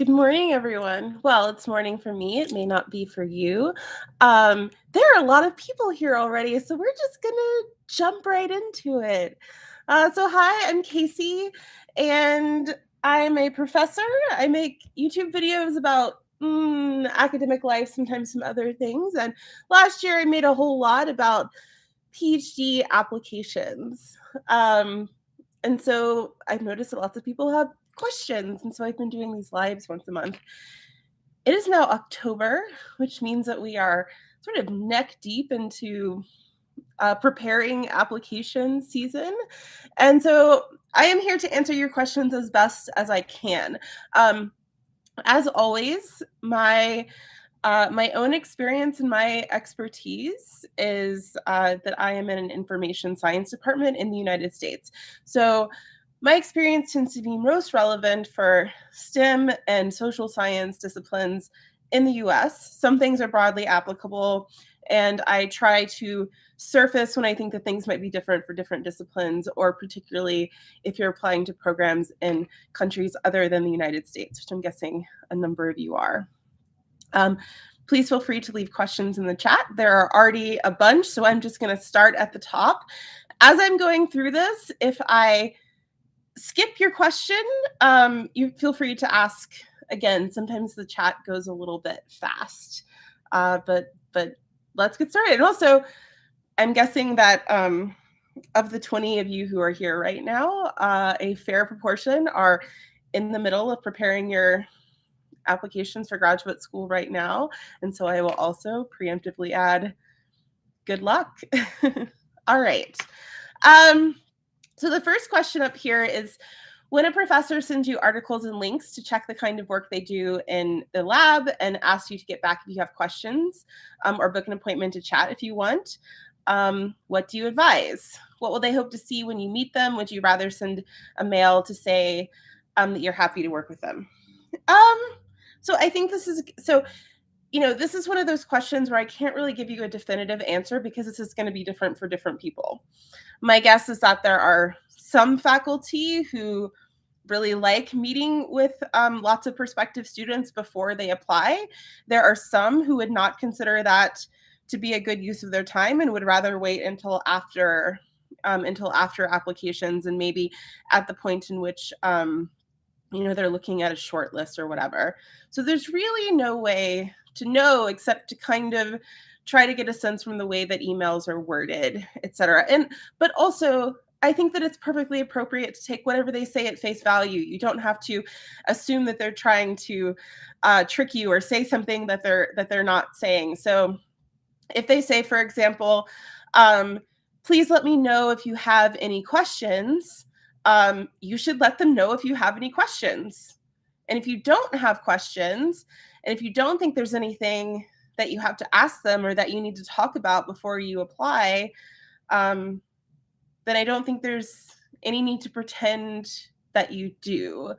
Good morning, everyone. Well, it's morning for me. It may not be for you. There are a lot of people here already, so we're just going to jump right into it. Hi, I'm Casey, and I'm a professor. I make YouTube videos about academic life, sometimes some other things. And last year, I made a whole lot about PhD applications. And so I've noticed that lots of people have questions. And so I've been doing these lives once a month. It is now October, which means that we are sort of neck deep into preparing application season. And so I am here to answer your questions as best as I can. As always, my own experience and my expertise is that I am in an information science department in the United States. So my experience tends to be most relevant for STEM and social science disciplines in the US. Some things are broadly applicable, and I try to surface when I think that things might be different for different disciplines, or particularly if you're applying to programs in countries other than the United States, which I'm guessing a number of you are. Please feel free to leave questions in the chat. There are already a bunch, so I'm just going to start at the top. As I'm going through this, if I skip your question, you feel free to ask again. Sometimes the chat goes a little bit fast, but let's get started. And also, I'm guessing that of the 20 of you who are here right now, a fair proportion are in the middle of preparing your applications for graduate school right now. And so I will also preemptively add good luck. All right. So the first question up here is, when a professor sends you articles and links to check the kind of work they do in the lab and asks you to get back if you have questions, or book an appointment to chat if you want, what do you advise? What will they hope to see when you meet them? Would you rather send a mail to say that you're happy to work with them? So I think this is one of those questions where I can't really give you a definitive answer because this is going to be different for different people. My guess is that there are some faculty who really like meeting with lots of prospective students before they apply. There are some who would not consider that to be a good use of their time and would rather wait until after applications, and maybe at the point in which they're looking at a short list or whatever. So there's really no way to know except to kind of try to get a sense from the way that emails are worded, et cetera. But also, I think that it's perfectly appropriate to take whatever they say at face value. You don't have to assume that they're trying to trick you or say something that they're not saying. So if they say, for example, please let me know if you have any questions, you should let them know if you have any questions. And if you don't have questions, and if you don't think there's anything that you have to ask them or that you need to talk about before you apply, then I don't think there's any need to pretend that you do.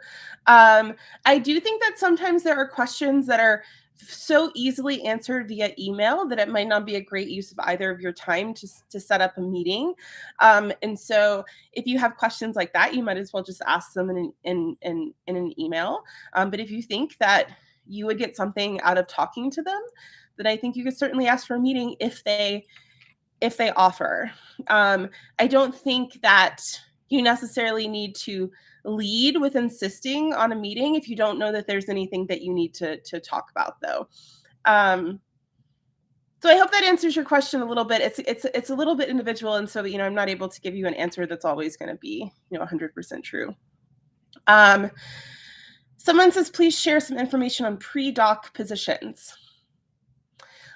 I do think that sometimes there are questions that are so easily answered via email that it might not be a great use of either of your time to set up a meeting. And so if you have questions like that, you might as well just ask them in an email. But if you think that you would get something out of talking to them, then I think you could certainly ask for a meeting if they offer. I don't think that you necessarily need to lead with insisting on a meeting if you don't know that there's anything that you need to talk about, though. So I hope that answers your question a little bit. It's a little bit individual, and so I'm not able to give you an answer that's always going to be 100% true. Someone says, please share some information on predoc positions.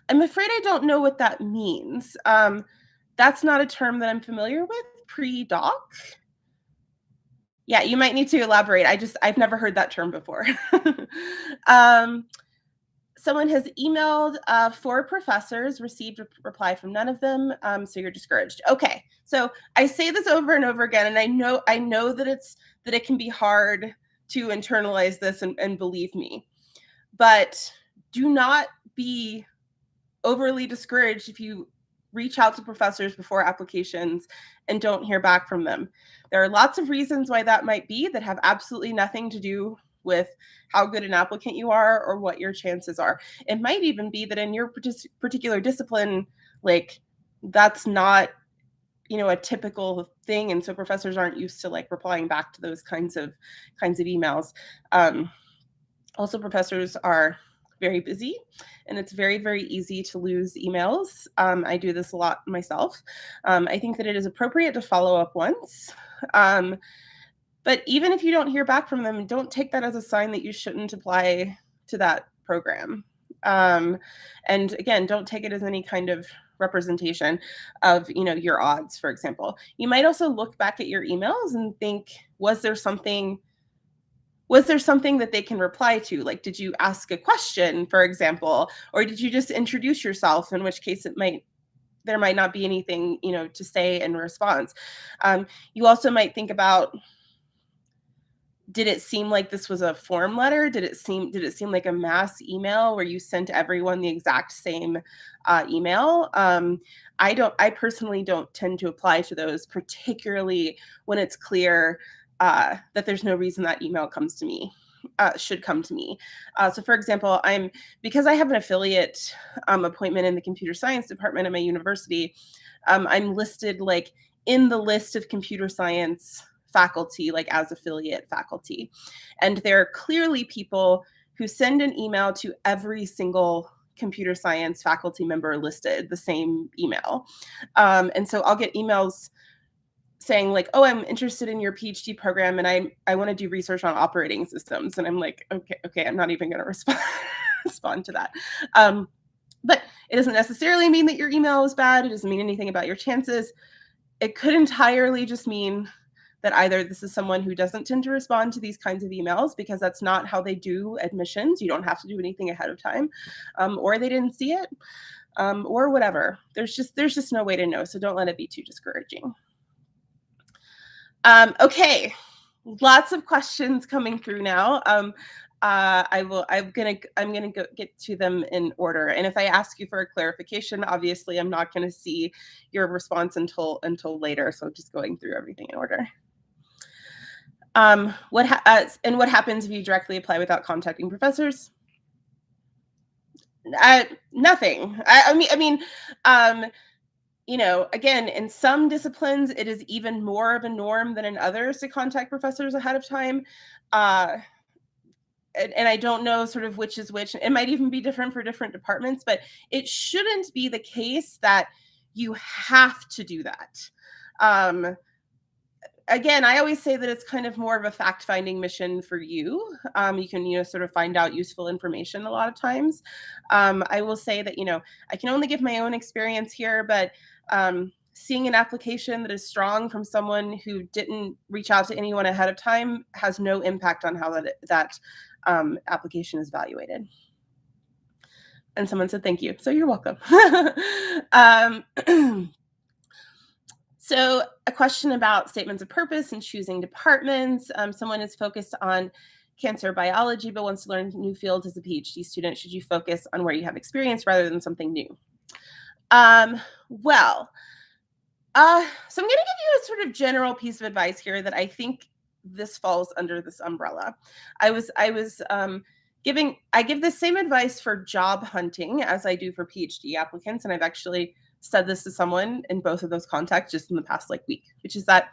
I'm afraid I don't know what that means. That's not a term that I'm familiar with. Predoc. Yeah, you might need to elaborate. I've never heard that term before. Someone has emailed 4 professors, received a reply from none of them, so you're discouraged. Okay, so I say this over and over again, and I know that it can be hard to internalize this and believe me, but do not be overly discouraged if you reach out to professors before applications and don't hear back from them. There are lots of reasons why that might be that have absolutely nothing to do with how good an applicant you are or what your chances are. It might even be that in your particular discipline, like that's not, a typical thing. And so professors aren't used to like replying back to those kinds of emails. Also, professors are very busy, and it's very, very easy to lose emails. I do this a lot myself. I think that it is appropriate to follow up once. But even if you don't hear back from them, don't take that as a sign that you shouldn't apply to that program. And again, don't take it as any kind of representation of, your odds, for example. You might also look back at your emails and think, was there something that they can reply to? Like, did you ask a question, for example, or did you just introduce yourself, in which case there might not be anything, to say in response. You also might think about, did it seem like this was a form letter? Did it seem like a mass email where you sent everyone the exact same email? I personally don't tend to apply to those, particularly when it's clear that there's no reason that email should come to me. So for example, because I have an affiliate appointment in the computer science department at my university, I'm listed like in the list of computer science faculty, like as affiliate faculty. And there are clearly people who send an email to every single computer science faculty member listed, the same email. And so I'll get emails saying like, oh, I'm interested in your PhD program, and I want to do research on operating systems. And I'm like, okay, I'm not even going to respond to that. But it doesn't necessarily mean that your email is bad. It doesn't mean anything about your chances. It could entirely just mean that either this is someone who doesn't tend to respond to these kinds of emails because that's not how they do admissions. You don't have to do anything ahead of time, or they didn't see it, or whatever. There's just no way to know. So don't let it be too discouraging. Okay, lots of questions coming through now. I'm gonna go get to them in order. And if I ask you for a clarification, obviously I'm not gonna see your response until later. So just going through everything in order. What happens if you directly apply without contacting professors? Nothing. I mean, again, in some disciplines, it is even more of a norm than in others to contact professors ahead of time. And I don't know sort of which is which. It might even be different for different departments, but it shouldn't be the case that you have to do that. Again, I always say that it's kind of more of a fact-finding mission for you. You can, sort of find out useful information a lot of times. I will say that, I can only give my own experience here, but seeing an application that is strong from someone who didn't reach out to anyone ahead of time has no impact on how that application is evaluated. And someone said, thank you. So you're welcome. So a question about statements of purpose and choosing departments. Someone is focused on cancer biology, but wants to learn new fields as a PhD student. Should you focus on where you have experience rather than something new? So I'm going to give you a sort of general piece of advice here that I think this falls under this umbrella. I give the same advice for job hunting as I do for PhD applicants, and I've actually said this to someone in both of those contexts just in the past week, which is that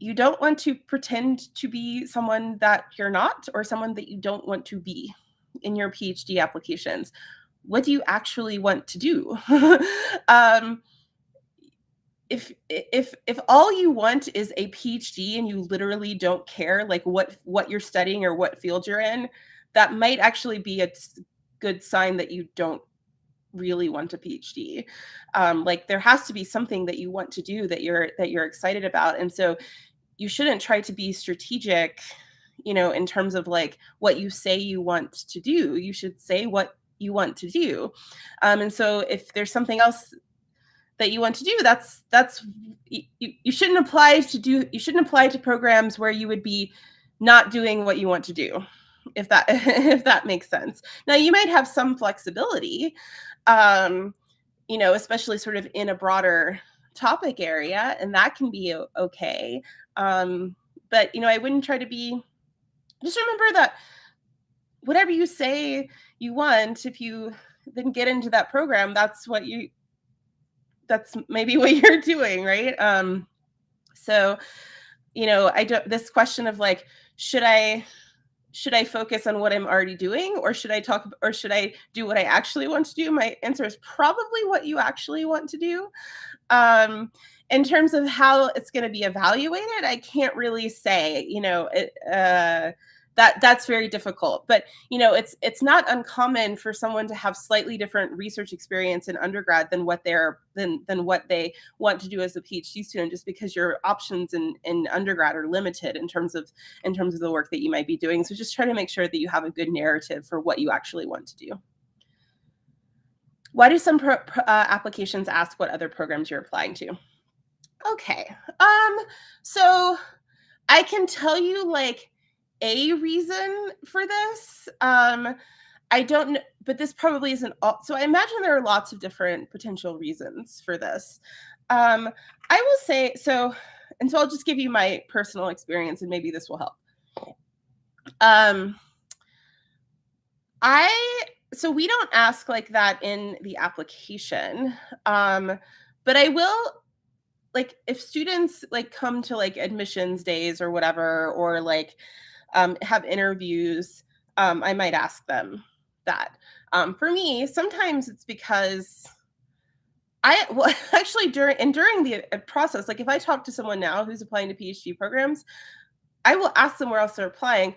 you don't want to pretend to be someone that you're not or someone that you don't want to be in your PhD applications. What do you actually want to do? If all you want is a PhD and you literally don't care like what you're studying or what field you're in, that might actually be a good sign that you don't really want a PhD. Like there has to be something that you want to do that you're excited about. And so you shouldn't try to be strategic, in terms of like what you say you want to do. You should say what you want to do. And so if there's something else that you want to do, that's you shouldn't apply to programs where you would be not doing what you want to do, if that makes sense. Now you might have some flexibility, especially sort of in a broader topic area, and that can be okay. But I wouldn't try to be just remember that whatever you say you want, if you then get into that program, that's maybe what you're doing, right? So, I don't, this question of like, should I focus on what I'm already doing, or should I do what I actually want to do? My answer is probably what you actually want to do. In terms of how it's going to be evaluated, I can't really say, that's very difficult. But, it's not uncommon for someone to have slightly different research experience in undergrad than what they want to do as a PhD student, just because your options in undergrad are limited in terms of the work that you might be doing. So just try to make sure that you have a good narrative for what you actually want to do. Why do some applications ask what other programs you're applying to? Okay. So I can tell you like a reason for this. I don't know, but this probably isn't all. So I imagine there are lots of different potential reasons for this. I will say so, and so I'll just give you my personal experience, and maybe this will help. So we don't ask like that in the application, but I will, like, if students like come to like admissions days or whatever, or like have interviews, I might ask them that. For me, sometimes it's because actually during the process, like if I talk to someone now who's applying to PhD programs, I will ask them where else they're applying.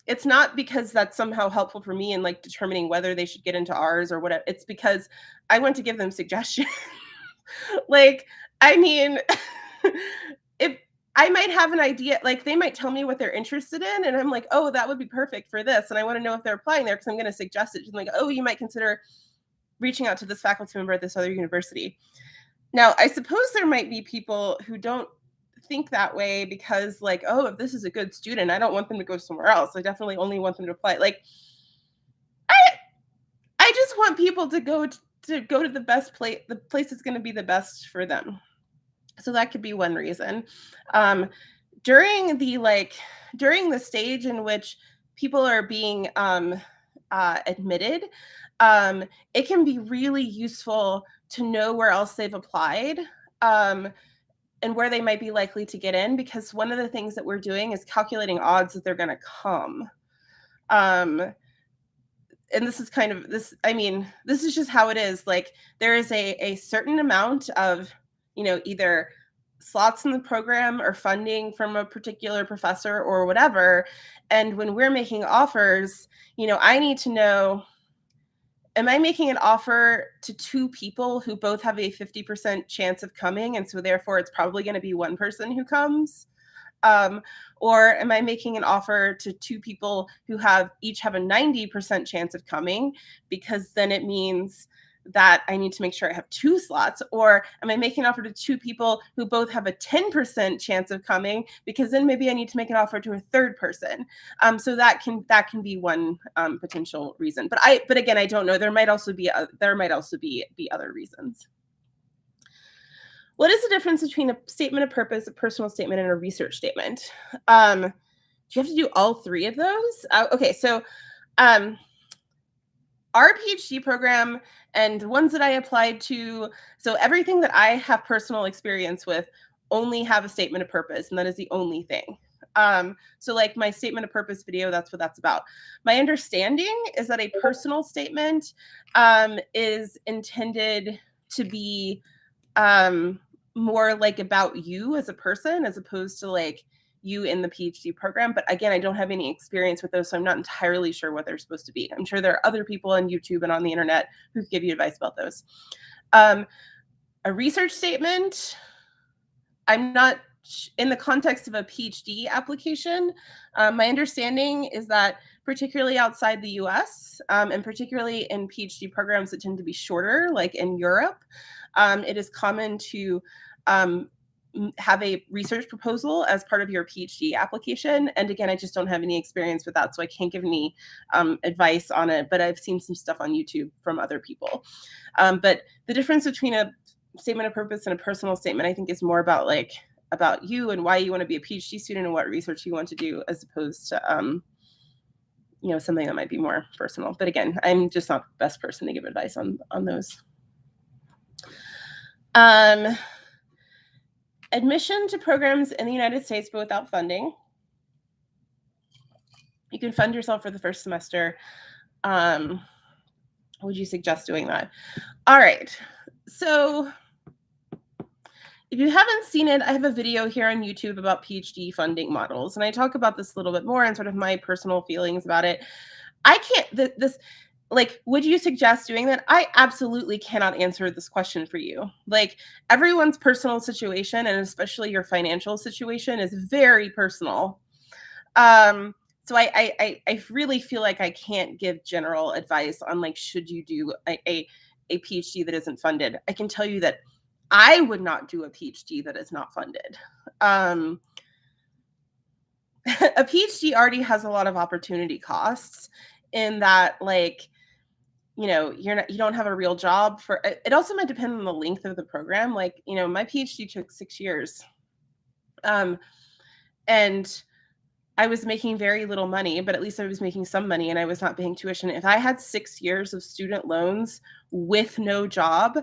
It's not because that's somehow helpful for me in like determining whether they should get into ours or whatever. It's because I want to give them suggestions. Like, I mean, if I might have an idea, like they might tell me what they're interested in, and I'm like, oh, that would be perfect for this. And I want to know if they're applying there because I'm going to suggest it. I'm like, oh, you might consider reaching out to this faculty member at this other university. Now, I suppose there might be people who don't think that way because like, oh, if this is a good student, I don't want them to go somewhere else. I definitely only want them to apply. Like, I just want people to go to the best place, the place that's going to be the best for them. So that could be one reason. During the stage in which people are being admitted, it can be really useful to know where else they've applied, and where they might be likely to get in, because one of the things that we're doing is calculating odds that they're going to come. And this is kind of this, I mean, this is just how it is. Like, there is a certain amount of, either slots in the program or funding from a particular professor or whatever. And when we're making offers, I need to know, am I making an offer to two people who both have a 50% chance of coming, and so therefore it's probably going to be one person who comes? Or am I making an offer to two people who each have a 90% chance of coming, because then it means that I need to make sure I have two slots? Or am I making an offer to two people who both have a 10% chance of coming, because then maybe I need to make an offer to a third person? So that can be one potential reason. But again, I don't know. There might also be other reasons. What is the difference between a statement of purpose, a personal statement, and a research statement? Do you have to do all three of those? Okay, so our PhD program and the ones that I applied to, so everything that I have personal experience with only have a statement of purpose, and that is the only thing. So like my statement of purpose video, that's what that's about. My understanding is that a personal statement is intended to be more like about you as a person, as opposed to like you in the PhD program. But again, I don't have any experience with those, so I'm not entirely sure what they're supposed to be. I'm sure there are other people on YouTube and on the internet who can give you advice about those. A research statement, I'm not in the context of a PhD application. My understanding is that particularly outside the US, and particularly in PhD programs that tend to be shorter, like in Europe, it is common to have a research proposal as part of your PhD application. And again, I just don't have any experience with that, so I can't give any advice on it, but I've seen some stuff on YouTube from other people. But the difference between a statement of purpose and a personal statement, I think, is more about you and why you want to be a PhD student and what research you want to do, as opposed to something that might be more personal. But again, I'm just not the best person to give advice on those. Admission to programs in the United States, but without funding. You can fund yourself for the first semester. Would you suggest doing that? All right. So if you haven't seen it, I have a video here on YouTube about PhD funding models. And I talk about this a little bit more and sort of my personal feelings about it. I can't, would you suggest doing that? I absolutely cannot answer this question for you. Like, everyone's personal situation, and especially your financial situation, is very personal. So I really feel like I can't give general advice on, like, should you do a PhD that isn't funded. I can tell you that I would not do a PhD that is not funded. A PhD already has a lot of opportunity costs in that, like, you don't have a real job for it. It also might depend on the length of the program. Like, my PhD took 6 years. And I was making very little money, but at least I was making some money and I was not paying tuition. If I had 6 years of student loans with no job,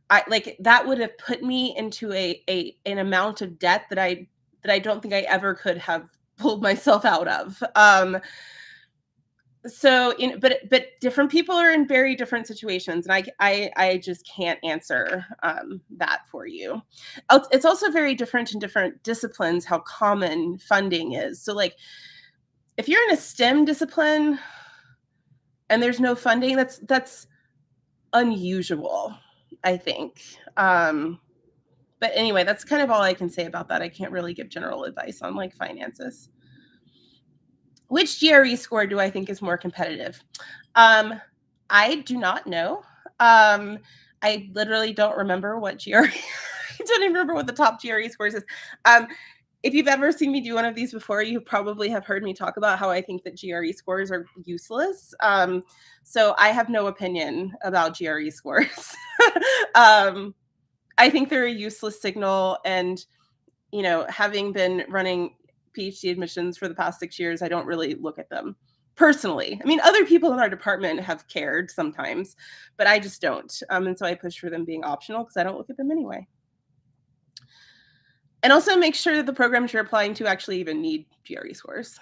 that would have put me into an amount of debt that I don't think I ever could have pulled myself out of. So, but different people are in very different situations, and I just can't answer that for you. It's also very different in different disciplines how common funding is. So, like, if you're in a STEM discipline and there's no funding, that's unusual, I think. But anyway, that's kind of all I can say about that. I can't really give general advice on, like, finances. Which GRE score do I think is more competitive? I do not know. I literally don't remember what GRE. I don't even remember what the top GRE scores is. If you've ever seen me do one of these before, you probably have heard me talk about how I think that GRE scores are useless. So I have no opinion about GRE scores. I think they're a useless signal, and having been running PhD admissions for the past 6 years, I don't really look at them personally. I mean, other people in our department have cared sometimes, but I just don't. And so I push for them being optional because I don't look at them anyway. And also make sure that the programs you're applying to actually even need GRE scores.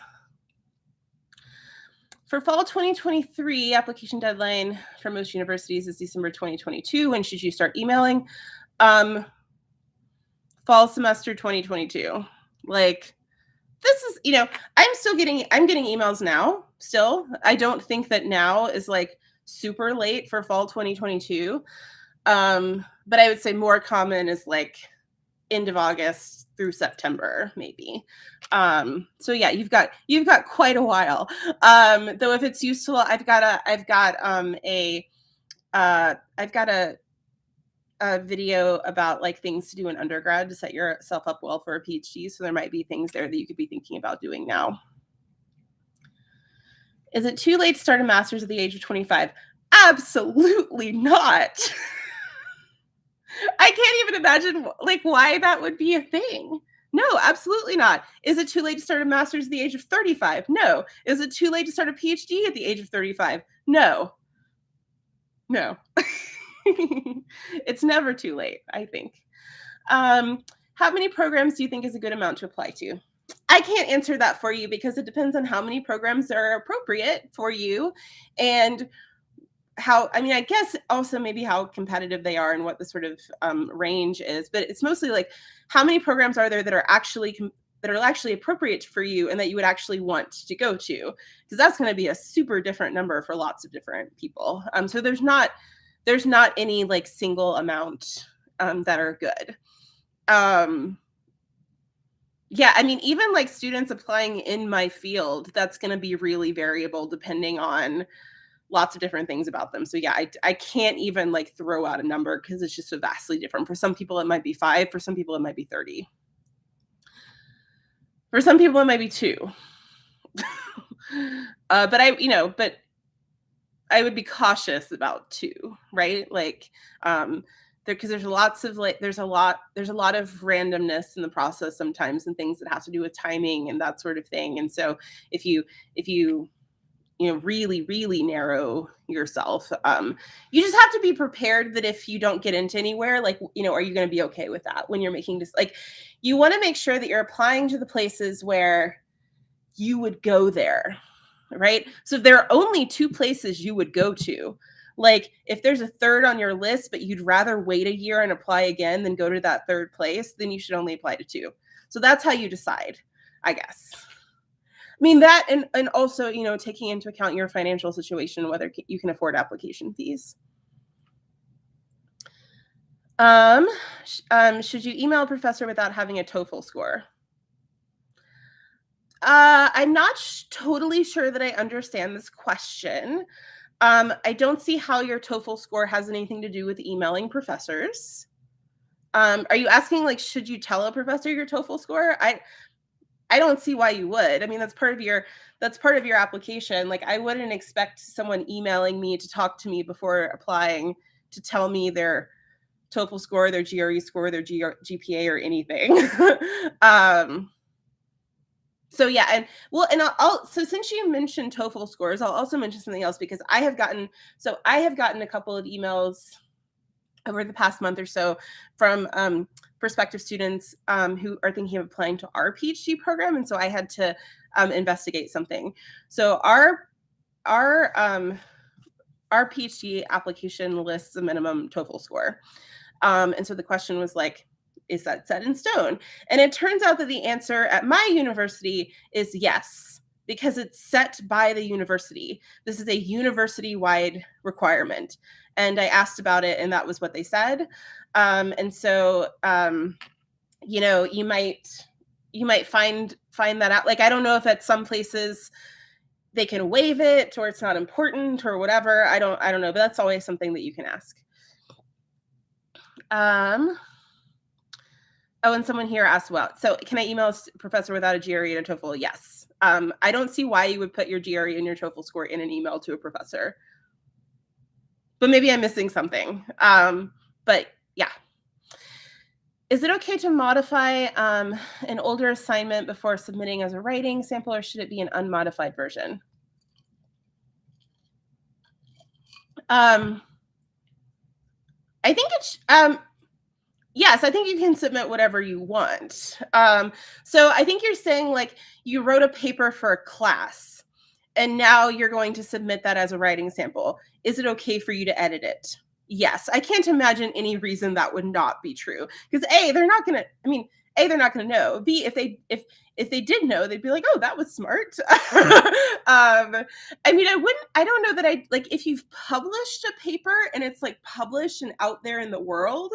For fall 2023, application deadline for most universities is December 2022. When should you start emailing? Fall semester 2022. Like, this is, I'm getting emails now still. I don't think that now is, like, super late for fall 2022. But I would say more common is, like, end of August through September, maybe. So yeah, you've got quite a while. Though if it's useful, I've got a video about, like, things to do in undergrad to set yourself up well for a PhD. So there might be things there that you could be thinking about doing now. Is it too late to start a master's at the age of 25? Absolutely not. I can't even imagine, like, why that would be a thing. No, absolutely not. Is it too late to start a master's at the age of 35? No. Is it too late to start a PhD at the age of 35? No. No. It's never too late, I think. How many programs do you think is a good amount to apply to? I can't answer that for you because it depends on how many programs are appropriate for you, and I guess also maybe how competitive they are and what the sort of range is. But it's mostly like, how many programs are there that are actually appropriate for you and that you would actually want to go to? Because that's going to be a super different number for lots of different people. So there's not any, like, single amount that are good. Yeah, I mean, even, like, students applying in my field, that's going to be really variable depending on lots of different things about them. So yeah, I can't even, like, throw out a number because it's just so vastly different. For some people, it might be 5. For some people, it might be 30. For some people, it might be 2. But I would be cautious about 2, right? Like, because there's a lot of randomness in the process sometimes, and things that have to do with timing and that sort of thing. And so if you really, really narrow yourself. You just have to be prepared that if you don't get into anywhere, like, are you going to be okay with that when you're making this? Like, you want to make sure that you're applying to the places where you would go there, right? So if there are only 2 places you would go to, like if there's a third on your list, but you'd rather wait a year and apply again than go to that third place, then you should only apply to 2. So that's how you decide, I guess. I mean, that and also, taking into account your financial situation, whether you can afford application fees. Should you email a professor without having a TOEFL score? I'm not totally sure that I understand this question. I don't see how your TOEFL score has anything to do with emailing professors. Are you asking, like, should you tell a professor your TOEFL score? I don't see why you would. I mean, that's part of your application. Like, I wouldn't expect someone emailing me to talk to me before applying to tell me their TOEFL score, their GRE score, their GPA, or anything. So yeah, and so since you mentioned TOEFL scores, I'll also mention something else, because I have gotten a couple of emails over the past month or so from prospective students who are thinking of applying to our PhD program, and so I had to investigate something. So our PhD application lists a minimum TOEFL score, and so the question was like, is that set in stone? And it turns out that the answer at my university is yes, because it's set by the university. This is a university-wide requirement. And I asked about it, and that was what they said. And so, you might find that out. Like, I don't know if at some places they can waive it, or it's not important, or whatever. I don't know, but that's always something that you can ask. Oh, and someone here asked, well, so can I email a professor without a GRE and a TOEFL? Yes. I don't see why you would put your GRE and your TOEFL score in an email to a professor. But maybe I'm missing something. But yeah. Is it okay to modify an older assignment before submitting as a writing sample, or should it be an unmodified version? I think it's yes, I think you can submit whatever you want. So I think you're saying, like, you wrote a paper for a class and now you're going to submit that as a writing sample. Is it okay for you to edit it? Yes. I can't imagine any reason that would not be true, because they're not going to know. B, if they did know, they'd be like, oh, that was smart. I don't know that if you've published a paper and it's like published and out there in the world,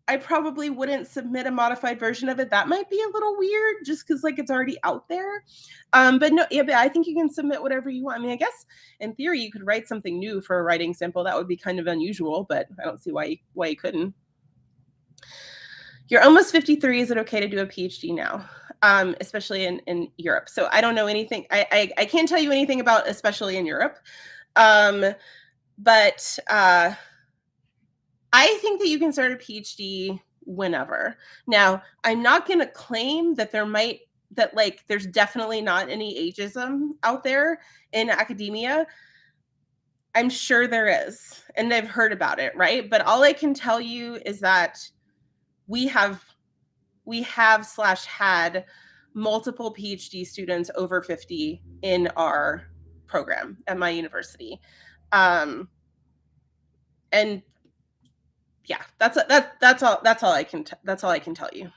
I probably wouldn't submit a modified version of it. That might be a little weird, just because, like, it's already out there. But no, yeah, but I think you can submit whatever you want. I mean, I guess in theory you could write something new for a writing sample. That would be kind of unusual, but I don't see why you couldn't. You're almost 53. Is it okay to do a PhD now? Especially in Europe. So I don't know anything. I can't tell you anything about especially in Europe. But I think that you can start a PhD whenever. Now, I'm not going to claim that there's definitely not any ageism out there in academia. I'm sure there is, and I've heard about it, right? But all I can tell you is that we have had multiple PhD students over 50 in our program at my university. And yeah, that's all I can tell you.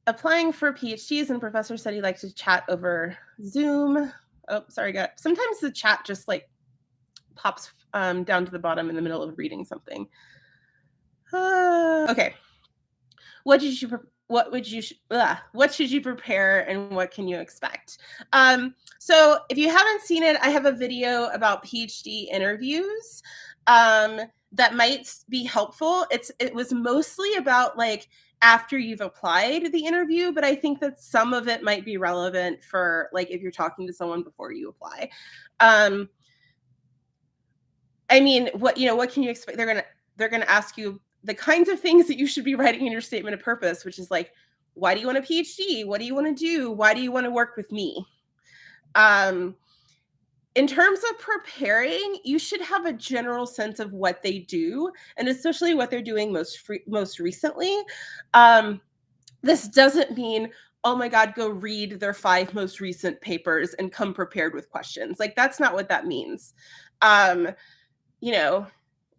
Applying for PhDs, and professor said he likes to chat over Zoom. Oh, sorry, guys. Sometimes the chat just like pops down to the bottom in the middle of reading something. Okay. What should you prepare, and what can you expect? So if you haven't seen it, I have a video about PhD interviews that might be helpful. It was mostly about, like, after you've applied the interview, but I think that some of it might be relevant for, like, if you're talking to someone before you apply. I mean, what can you expect? They're gonna ask you the kinds of things that you should be writing in your statement of purpose, which is like, why do you want a PhD? What do you want to do? Why do you want to work with me? in terms of preparing, you should have a general sense of what they do, and especially what they're doing most recently. This doesn't mean, oh my God, go read their 5 most recent papers and come prepared with questions. Like, that's not what that means. Um, you know,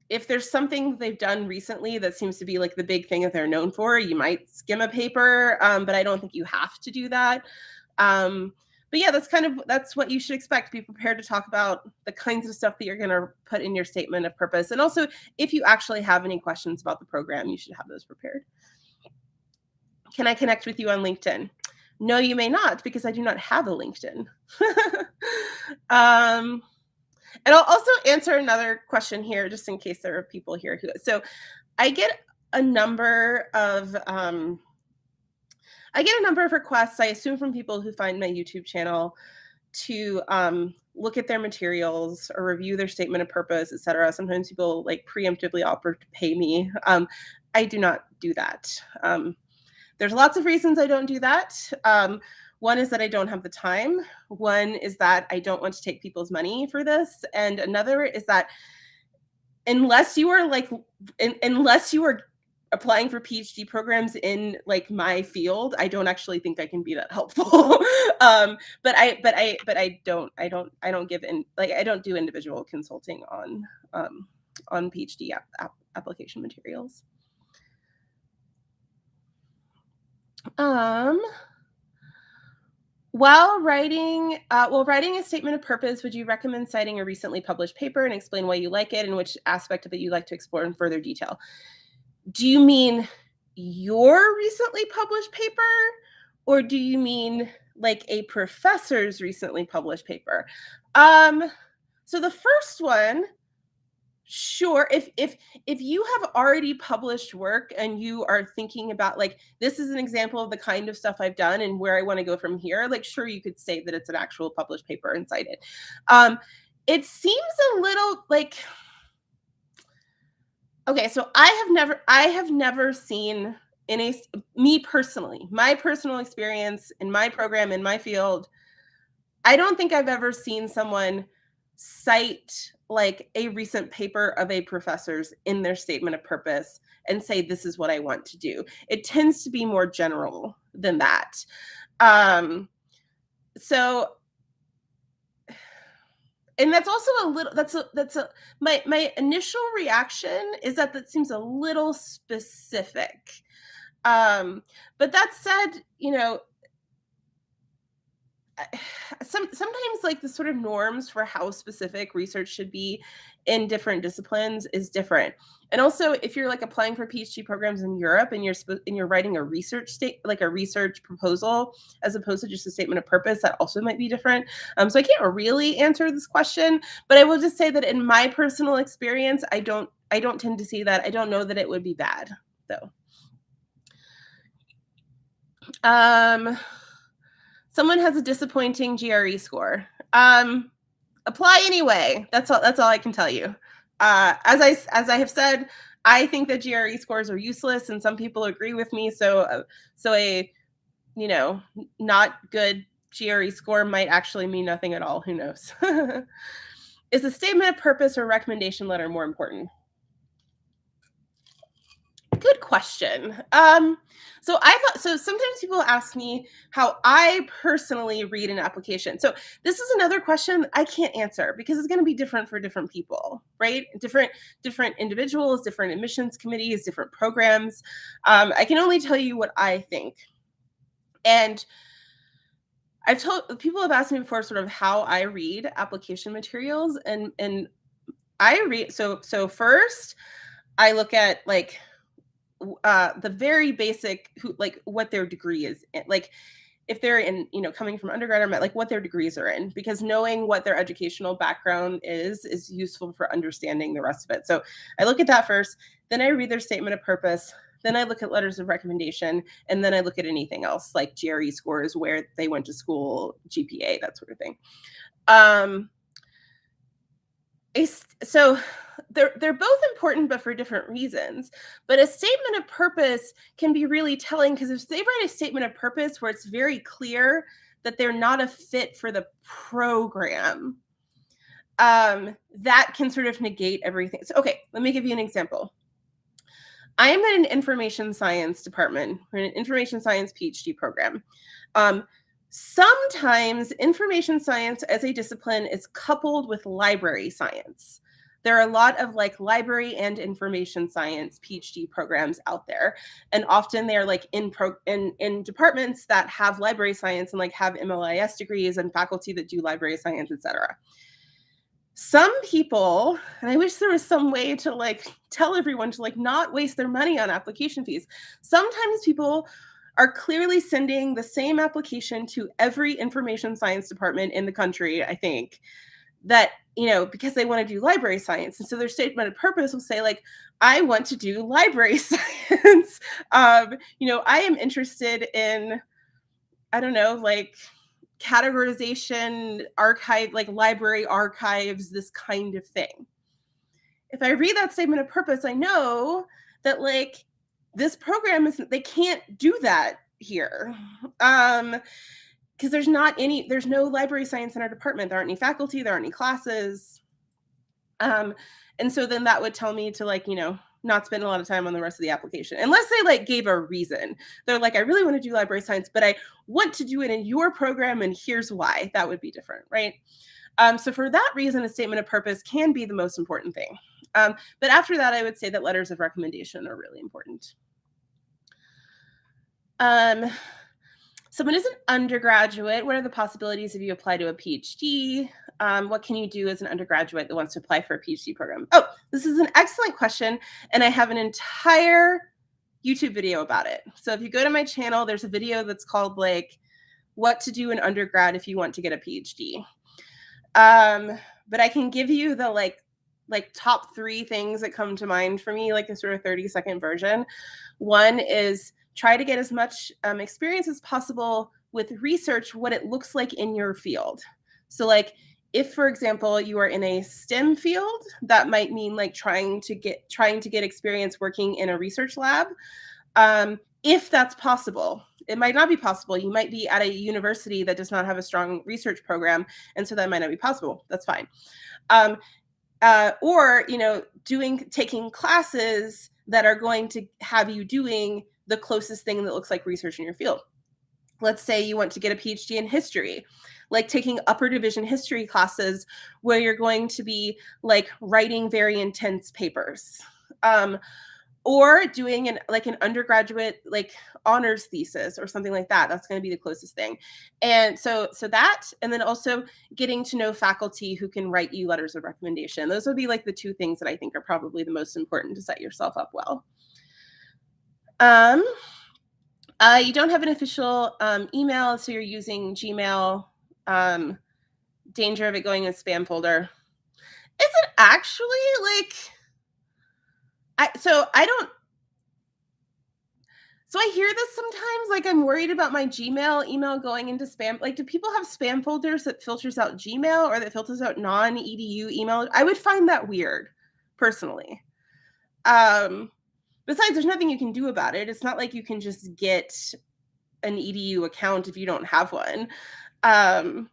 if there's something they've done recently that seems to be like the big thing that they're known for, you might skim a paper, but I don't think you have to do that. But yeah, that's what you should expect. Be prepared to talk about the kinds of stuff that you're going to put in your statement of purpose. And also, if you actually have any questions about the program, you should have those prepared. Can I connect with you on LinkedIn? No, you may not, because I do not have a LinkedIn. And I'll also answer another question here, just in case there are people here who. So, I get a number of requests, I assume from people who find my YouTube channel, to look at their materials or review their statement of purpose, etc. Sometimes people like preemptively offer to pay me. I do not do that. There's lots of reasons I don't do that. One is that I don't have the time. One is that I don't want to take people's money for this. And another is that unless you are applying for PhD programs in like my field, I don't actually think I can be that helpful. But I don't give in, like, I don't do individual consulting on PhD application materials. While writing a statement of purpose, would you recommend citing a recently published paper and explain why you like it and which aspect of it you'd like to explore in further detail? Do you mean your recently published paper, or do you mean like a professor's recently published paper? So the first one, sure. If you have already published work and you are thinking about like, this is an example of the kind of stuff I've done and where I want to go from here, like, sure, you could say that it's an actual published paper and cite it. It seems a little like, okay, so I have never seen me personally, my personal experience in my program, in my field, I don't think I've ever seen someone cite like a recent paper of a professor's in their statement of purpose and say, this is what I want to do. It tends to be more general than that. So, and that's also a little, my initial reaction is that seems a little specific. But that said, sometimes like the sort of norms for how specific research should be in different disciplines is different. And also, if you're like applying for PhD programs in Europe and you're writing a research proposal as opposed to just a statement of purpose, that also might be different. So I can't really answer this question, but I will just say that in my personal experience, I don't tend to see that. I don't know that it would be bad though. Someone has a disappointing GRE score. Apply anyway. That's all I can tell you. As I have said, I think that GRE scores are useless, and some people agree with me. So a not good GRE score might actually mean nothing at all. Who knows? Is a statement of purpose or recommendation letter more important? Good question. So sometimes people ask me how I personally read an application. So this is another question I can't answer because it's going to be different for different people, right? Different individuals, different admissions committees, different programs. I can only tell you what I think. And people have asked me before sort of how I read application materials, and I read, so first I look at like the very basic what their degree is in. Like if they're in, coming from undergrad or like what their degrees are in, because knowing what their educational background is useful for understanding the rest of it. So I look at that first, then I read their statement of purpose, then I look at letters of recommendation, and then I look at anything else like GRE scores, where they went to school, GPA, that sort of thing. So they're both important, but for different reasons. But a statement of purpose can be really telling, because if they write a statement of purpose where it's very clear that they're not a fit for the program, that can sort of negate everything. So, okay, let me give you an example. I am in an information science department, or an information science PhD program. Sometimes information science as a discipline is coupled with library science. There are a lot of like library and information science PhD programs out there, and often they're like in departments that have library science and like have MLIS degrees and faculty that do library science, etc. Some people, and I wish there was some way to like tell everyone to like not waste their money on application fees. Sometimes people are clearly sending the same application to every information science department in the country, I think, that, because they want to do library science. And so their statement of purpose will say like, I want to do library science. I am interested in, I don't know, like categorization, archive, like library archives, this kind of thing. If I read that statement of purpose, I know that like this program they can't do that here. Because there's no library science in our department. There aren't any faculty, there aren't any classes. And so then that would tell me to like, not spend a lot of time on the rest of the application, unless they like gave a reason. They're like, I really want to do library science, but I want to do it in your program, and here's why. That would be different, right? So for that reason, a statement of purpose can be the most important thing. But after that, I would say that letters of recommendation are really important. Someone is an undergraduate. What are the possibilities if you apply to a PhD? What can you do as an undergraduate that wants to apply for a PhD program? Oh, this is an excellent question, and I have an entire YouTube video about it. So if you go to my channel, there's a video that's called like what to do in undergrad if you want to get a PhD. But I can give you the like top 3 things that come to mind for me, like a sort of 30-second version. One is try to get as much experience as possible with research, what it looks like in your field. So like if, for example, you are in a STEM field, that might mean like trying to get experience working in a research lab. If that's possible. It might not be possible. You might be at a university that does not have a strong research program, and so that might not be possible. That's fine. Or, taking classes that are going to have you doing the closest thing that looks like research in your field. Let's say you want to get a PhD in history, like taking upper division history classes where you're going to be like writing very intense papers. Or doing an undergraduate like honors thesis or something like that. That's going to be the closest thing. And so that, and then also getting to know faculty who can write you letters of recommendation. Those would be like the 2 things that I think are probably the most important to set yourself up well. You don't have an official email, so you're using Gmail. Danger of it going in a spam folder. Is it actually like... So I hear this sometimes, like I'm worried about my Gmail email going into spam. Like, do people have spam folders that filters out Gmail or that filters out non-edu email? I would find that weird, personally. Besides, there's nothing you can do about it. It's not like you can just get an edu account if you don't have one. I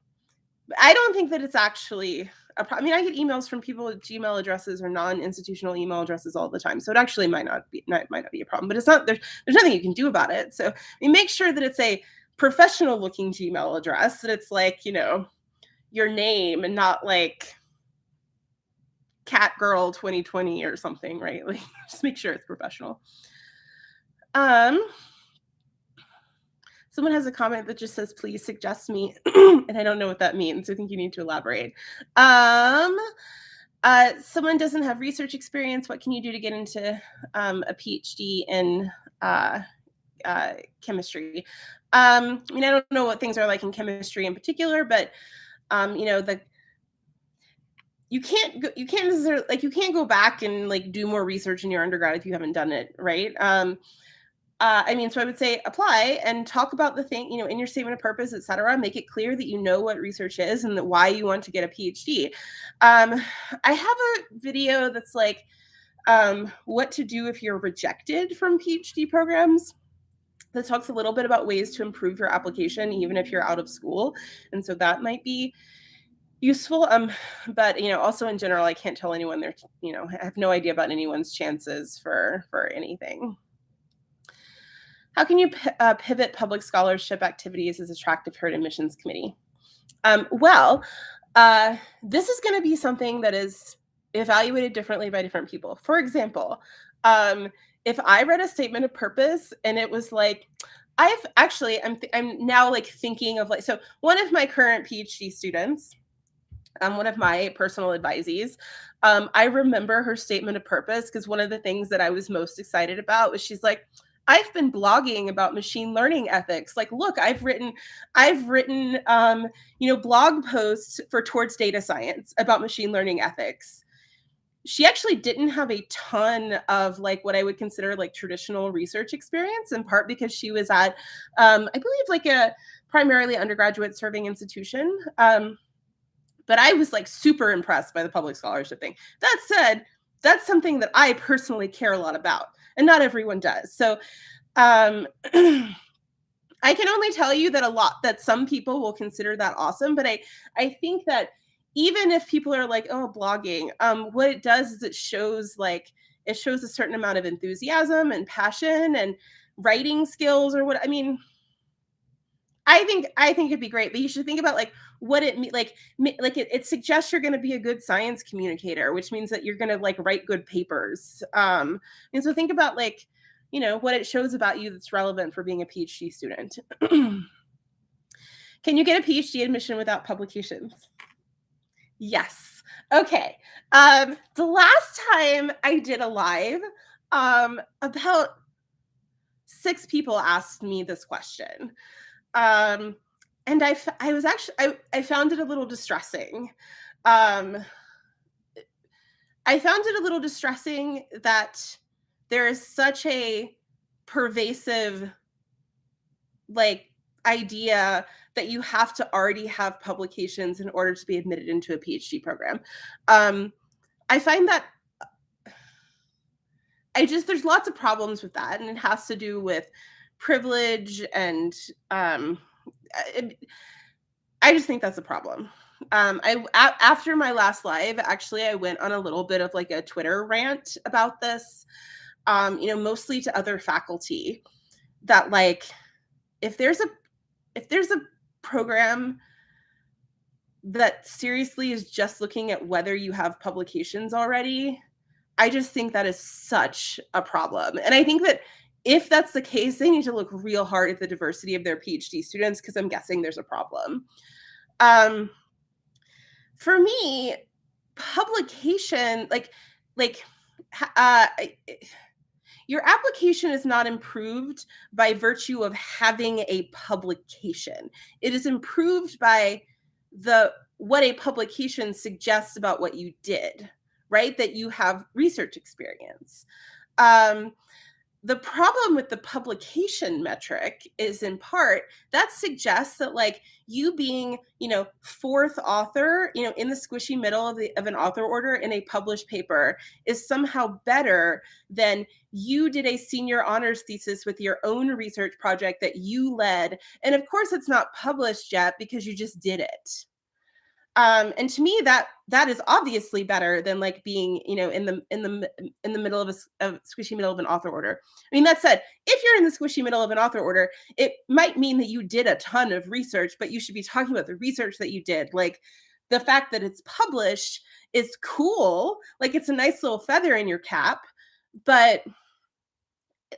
don't think that it's actually... I mean, I get emails from people with Gmail addresses or non-institutional email addresses all the time, so it actually might not be a problem. But it's not. There's nothing you can do about it. So make sure that it's a professional-looking Gmail address, that it's like your name and not like Catgirl 2020 or something, right? Like, just make sure it's professional. Someone has a comment that just says, please suggest me. And I don't know what that means. I think you need to elaborate. Someone doesn't have research experience. What can you do to get into a PhD in chemistry? I mean, I don't know what things are like in chemistry in particular, but you can't necessarily, like, you can't go back and like do more research in your undergrad if you haven't done it, right? So I would say apply and talk about the thing, in your statement of purpose, et cetera. Make it clear that you know what research is and that why you want to get a PhD. I have a video that's like what to do if you're rejected from PhD programs, that talks a little bit about ways to improve your application, even if you're out of school. And so that might be useful. But also in general, I can't tell anyone I have no idea about anyone's chances for anything. How can you pivot public scholarship activities as attractive for an admissions committee? Well, this is going to be something that is evaluated differently by different people. For example, if I read a statement of purpose and it was like, I'm now like thinking of so one of my current PhD students, one of my personal advisees, I remember her statement of purpose because one of the things that I was most excited about was she's like, I've been blogging about machine learning ethics. Like, look, I've written, blog posts for Towards Data Science about machine learning ethics. She actually didn't have a ton of like what I would consider like traditional research experience, in part because she was at, I believe, like a primarily undergraduate serving institution. But I was like super impressed by the public scholarship thing. That said, that's something that I personally care a lot about, and not everyone does. So I can only tell you that some people will consider that awesome, but I think that even if people are like, oh, blogging, what it does is it shows a certain amount of enthusiasm and passion and writing skills or what. I mean, I think it'd be great, but you should think about like what it means. Like it suggests you're going to be a good science communicator, which means that you're going to like write good papers. And so think about like, what it shows about you that's relevant for being a PhD student. Can you get a PhD admission without publications? Yes. Okay. The last time I did a live, about 6 people asked me this question. And I found it a little distressing. I found it a little distressing that there is such a pervasive like idea that you have to already have publications in order to be admitted into a PhD program. I find that there's lots of problems with that, and it has to do with privilege and I just think that's a problem. After my last live, actually, I went on a little bit of like a Twitter rant about this, mostly to other faculty, that like, if there's a program that seriously is just looking at whether you have publications already, I just think that is such a problem. And I think that if that's the case, they need to look real hard at the diversity of their PhD students, because I'm guessing there's a problem. For me, publication, your application is not improved by virtue of having a publication. It is improved by what a publication suggests about what you did, right? That you have research experience. The problem with the publication metric is, in part, that suggests that like you being, fourth author, in the squishy middle of an author order in a published paper is somehow better than you did a senior honors thesis with your own research project that you led. And of course it's not published yet because you just did it. And to me, that is obviously better than like being, in the middle of a squishy middle of an author order. I mean, that said, if you're in the squishy middle of an author order, it might mean that you did a ton of research, but you should be talking about the research that you did. Like, the fact that it's published is cool. Like, it's a nice little feather in your cap, but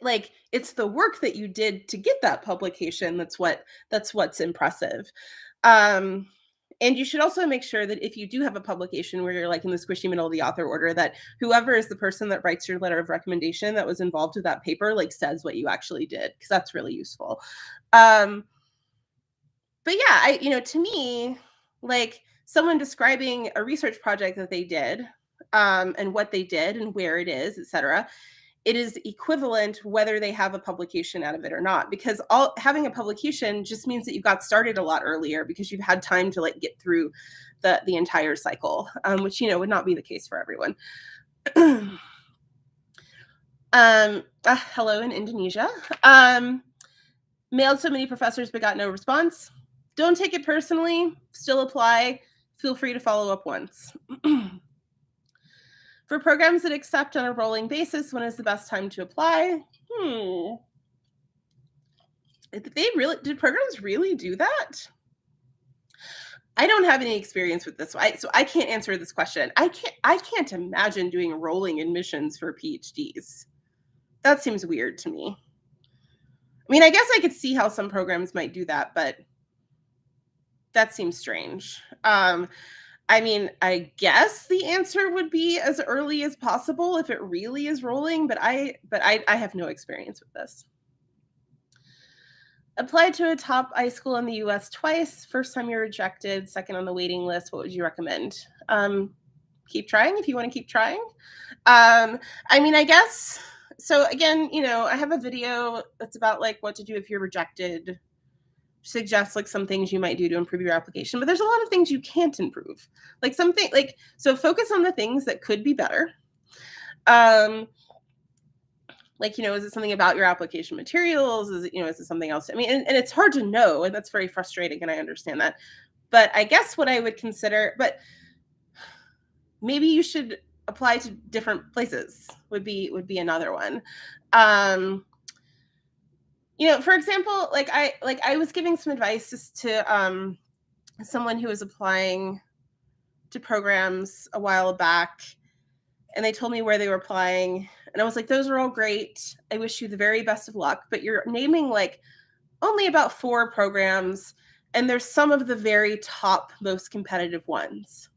like, it's the work that you did to get that publication that's what's impressive. And you should also make sure that if you do have a publication where you're like in the squishy middle of the author order, that whoever is the person that writes your letter of recommendation that was involved with that paper, like, says what you actually did, because that's really useful. But yeah, to me, like, someone describing a research project that they did, and what they did and where it is, etc., it is equivalent whether they have a publication out of it or not, because having a publication just means that you got started a lot earlier because you've had time to like get through the entire cycle, which would not be the case for everyone. Hello in Indonesia. Mailed so many professors but got no response. Don't take it personally. Still apply. Feel free to follow up once. For programs that accept on a rolling basis, when is the best time to apply? Did programs really do that? I don't have any experience with this, so I can't answer this question. I can't imagine doing rolling admissions for PhDs. That seems weird to me. I mean, I guess I could see how some programs might do that, but that seems strange. I mean, I guess the answer would be as early as possible if it really is rolling, but I have no experience with this. Applied to a top I school in the US twice. First time you're rejected, second on the waiting list. What would you recommend? Keep trying if you want to keep trying. I mean, I guess, so again, I have a video that's about like what to do if you're rejected, suggests like some things you might do to improve your application, but there's a lot of things you can't improve. Like something like, so focus on the things that could be better. Like, is it something about your application materials? Is it, is it something else? I mean, and it's hard to know, and that's very frustrating, and I understand that. But I guess what I would consider, but maybe you should apply to different places would be another one. For example, like I was giving some advice just to someone who was applying to programs a while back, and they told me where they were applying, and I was like, those are all great. I wish you the very best of luck, but you're naming like only about 4 programs, and there's some of the very top, most competitive ones.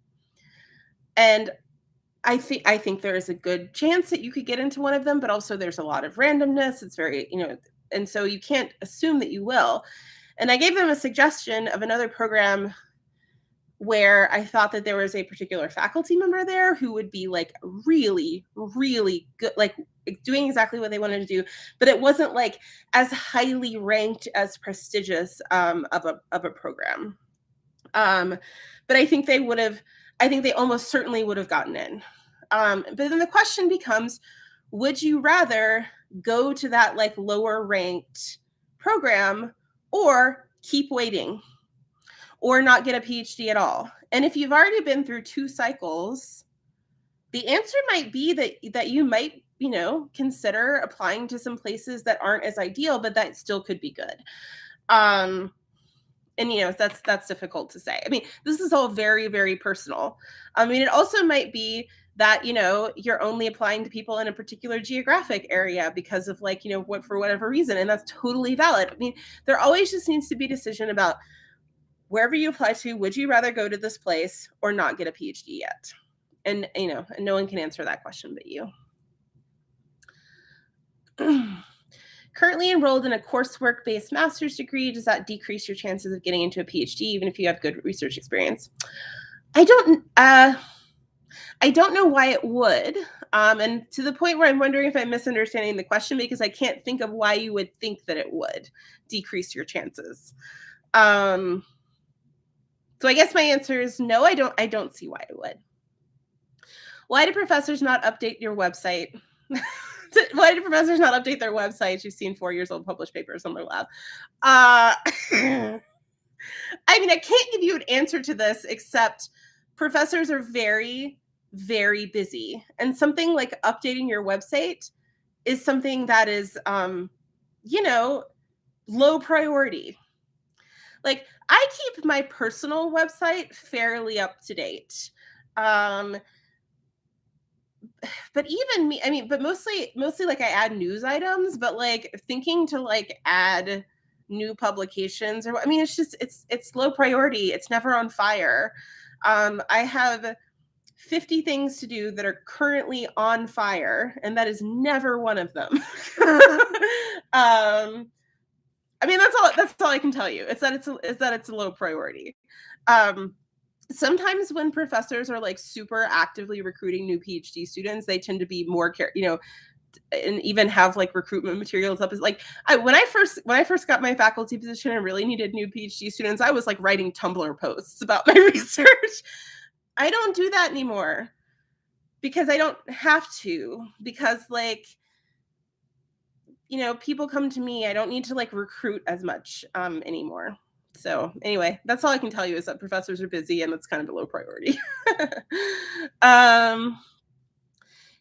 And I think there is a good chance that you could get into one of them, but also there's a lot of randomness. It's very, and so you can't assume that you will. And I gave them a suggestion of another program where I thought that there was a particular faculty member there who would be like really, really good, like doing exactly what they wanted to do, but it wasn't like as highly ranked, as prestigious of a program. But I think they almost certainly would have gotten in. But then the question becomes, would you rather go to that like lower ranked program or keep waiting or not get a PhD at all? And if you've already been through 2 cycles, the answer might be that you might, consider applying to some places that aren't as ideal, but that still could be good. And that's difficult to say. I mean, this is all very, very personal. I mean, it also might be that, you're only applying to people in a particular geographic area because of like, for whatever reason, and that's totally valid. I mean, there always just needs to be a decision about wherever you apply to, would you rather go to this place or not get a PhD yet? And, and no one can answer that question but you. Currently enrolled in a coursework-based master's degree, does that decrease your chances of getting into a PhD, even if you have good research experience? I don't know why it would. And to the point where I'm wondering if I'm misunderstanding the question, because I can't think of why you would think that it would decrease your chances. So I guess my answer is no, I don't see why it would. Why do professors not update your website? Why do professors not update their websites? You've seen 4 years old published papers on their lab. I mean, I can't give you an answer to this, except professors are very, very busy. And something like updating your website is something that is, low priority. Like, I keep my personal website fairly up to date. But even me, I mean, but mostly like I add news items, but like thinking to like add new publications, or I mean, it's low priority. It's never on fire. I have 50 things to do that are currently on fire, and that is never one of them. I mean, that's all I can tell you. It's that it's a low priority. Sometimes when professors are like super actively recruiting new PhD students, they tend to be more and even have like recruitment materials up. Is like when I first got my faculty position and really needed new PhD students, I was like writing Tumblr posts about my research. I don't do that anymore because I don't have to, because like, people come to me. I don't need to like recruit as much anymore. So anyway, that's all I can tell you is that professors are busy and that's kind of a low priority. um,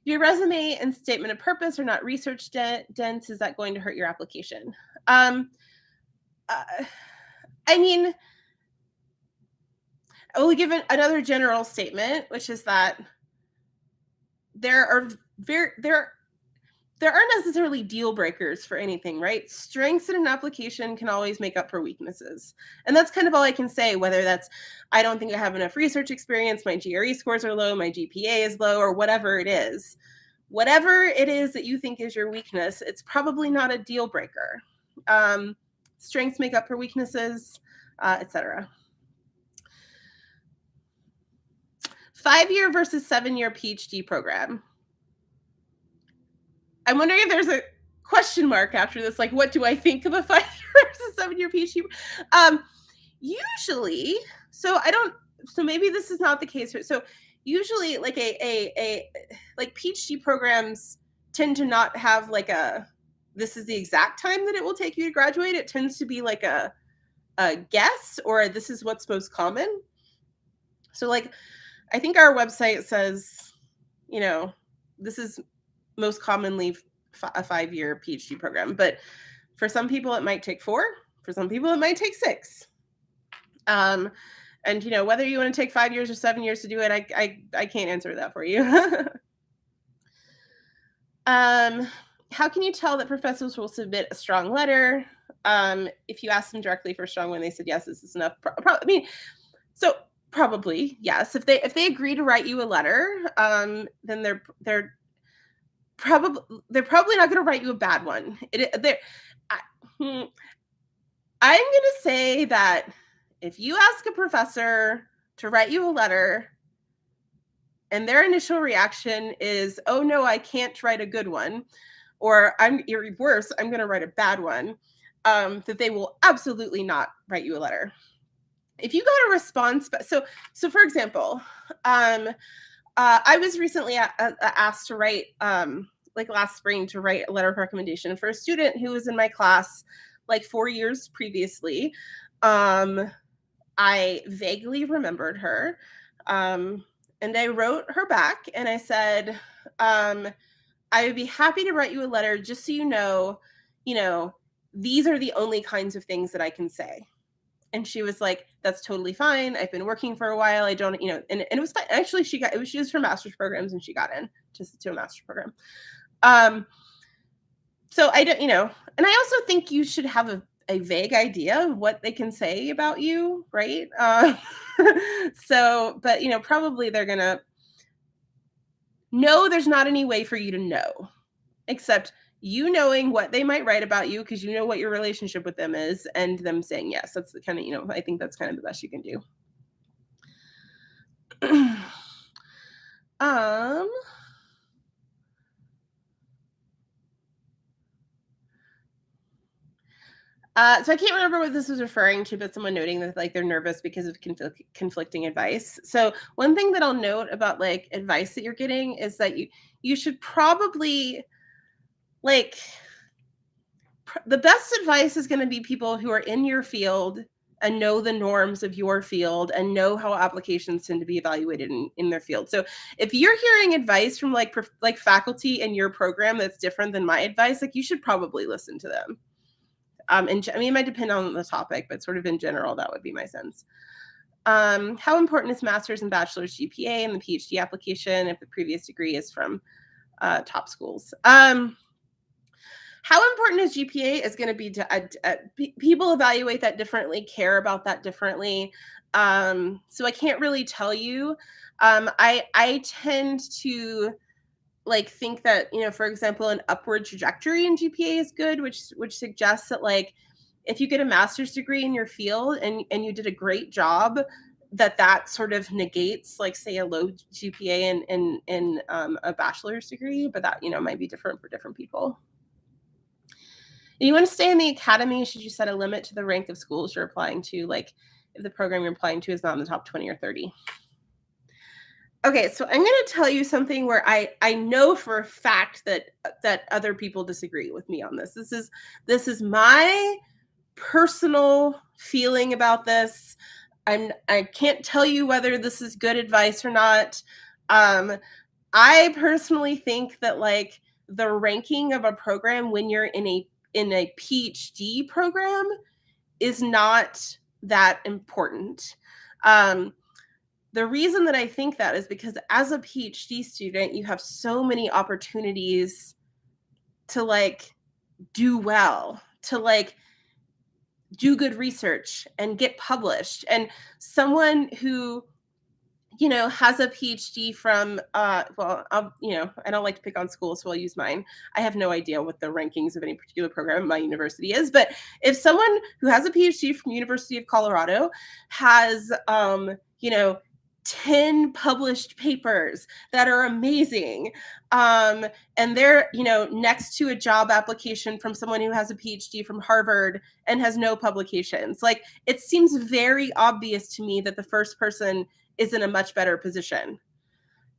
your resume and statement of purpose are not research dense. Is that going to hurt your application? Um, uh, I mean, I will give another general statement, which is that there are there aren't necessarily deal breakers for anything, right? Strengths in an application can always make up for weaknesses. And that's kind of all I can say, whether that's, I don't think I have enough research experience, my GRE scores are low, my GPA is low, or whatever it is. Whatever it is that you think is your weakness, it's probably not a deal breaker. Strengths make up for weaknesses, etc. 5-year versus 7-year PhD program. I'm wondering if there's a question mark after this. Like, what do I think of a 5-year versus 7-year PhD? Usually, so maybe this is not the case. So usually, like like PhD programs tend to not have like this is the exact time that it will take you to graduate. It tends to be like a guess, or this is what's most common. So like, I think our website says, this is most commonly a 5-year PhD program, but for some people it might take 4, for some people it might take 6. And whether you want to take 5 years or 7 years to do it, I can't answer that for you. How can you tell that professors will submit a strong letter? If you ask them directly for a strong one, they said yes, this is enough. Probably yes. If they agree to write you a letter, then they're probably not going to write you a bad one. I'm going to say that if you ask a professor to write you a letter and their initial reaction is, oh no, I can't write a good one, or worse, I'm going to write a bad one, that they will absolutely not write you a letter. If you got a response, so for example, I was recently asked to write, like last spring, to write a letter of recommendation for a student who was in my class like 4 years previously. I vaguely remembered her, and I wrote her back and I said, I would be happy to write you a letter just so you know, these are the only kinds of things that I can say. And she was like, that's totally fine. I've been working for a while. I don't, and it was fine. Actually, she was for master's programs and she got in to a master's program. So I don't, and I also think you should have a vague idea of what they can say about you, right? But probably they're going to know there's not any way for you to know, except you knowing what they might write about you because you know what your relationship with them is, and them saying yes. That's the kind of, I think that's kind of the best you can do. So I can't remember what this was referring to, but someone noting that like they're nervous because of conflicting advice. So one thing that I'll note about like advice that you're getting is that you should probably like the best advice is going to be people who are in your field and know the norms of your field and know how applications tend to be evaluated in their field. So if you're hearing advice from like faculty in your program that's different than my advice, like you should probably listen to them. And I mean, it might depend on the topic, but sort of in general, that would be my sense. How important is master's and bachelor's GPA in the PhD application if the previous degree is from top schools? How important is GPA is going to be to people evaluate that differently, care about that differently. So I can't really tell you. I tend to like think that, for example, an upward trajectory in GPA is good, which suggests that like if you get a master's degree in your field and you did a great job, that sort of negates like say a low GPA in a bachelor's degree, but that might be different for different people. If you want to stay in the academy, should you set a limit to the rank of schools you're applying to, like if the program you're applying to is not in the top 20 or 30? Okay, so I'm going to tell you something where I know for a fact that other people disagree with me on this. This is my personal feeling about this. I can't tell you whether this is good advice or not. I personally think that like the ranking of a program when you're in a PhD program is not that important. The reason that I think that is because as a PhD student, you have so many opportunities to like do well, to like do good research and get published. And someone who, you know, has a PhD from, you know, I don't like to pick on schools, so I'll use mine. I have no idea what the rankings of any particular program at my university is, but if someone who has a PhD from University of Colorado has, you know, 10 published papers that are amazing, and they're, you know, next to a job application from someone who has a PhD from Harvard and has no publications, like it seems very obvious to me that the first person is in a much better position.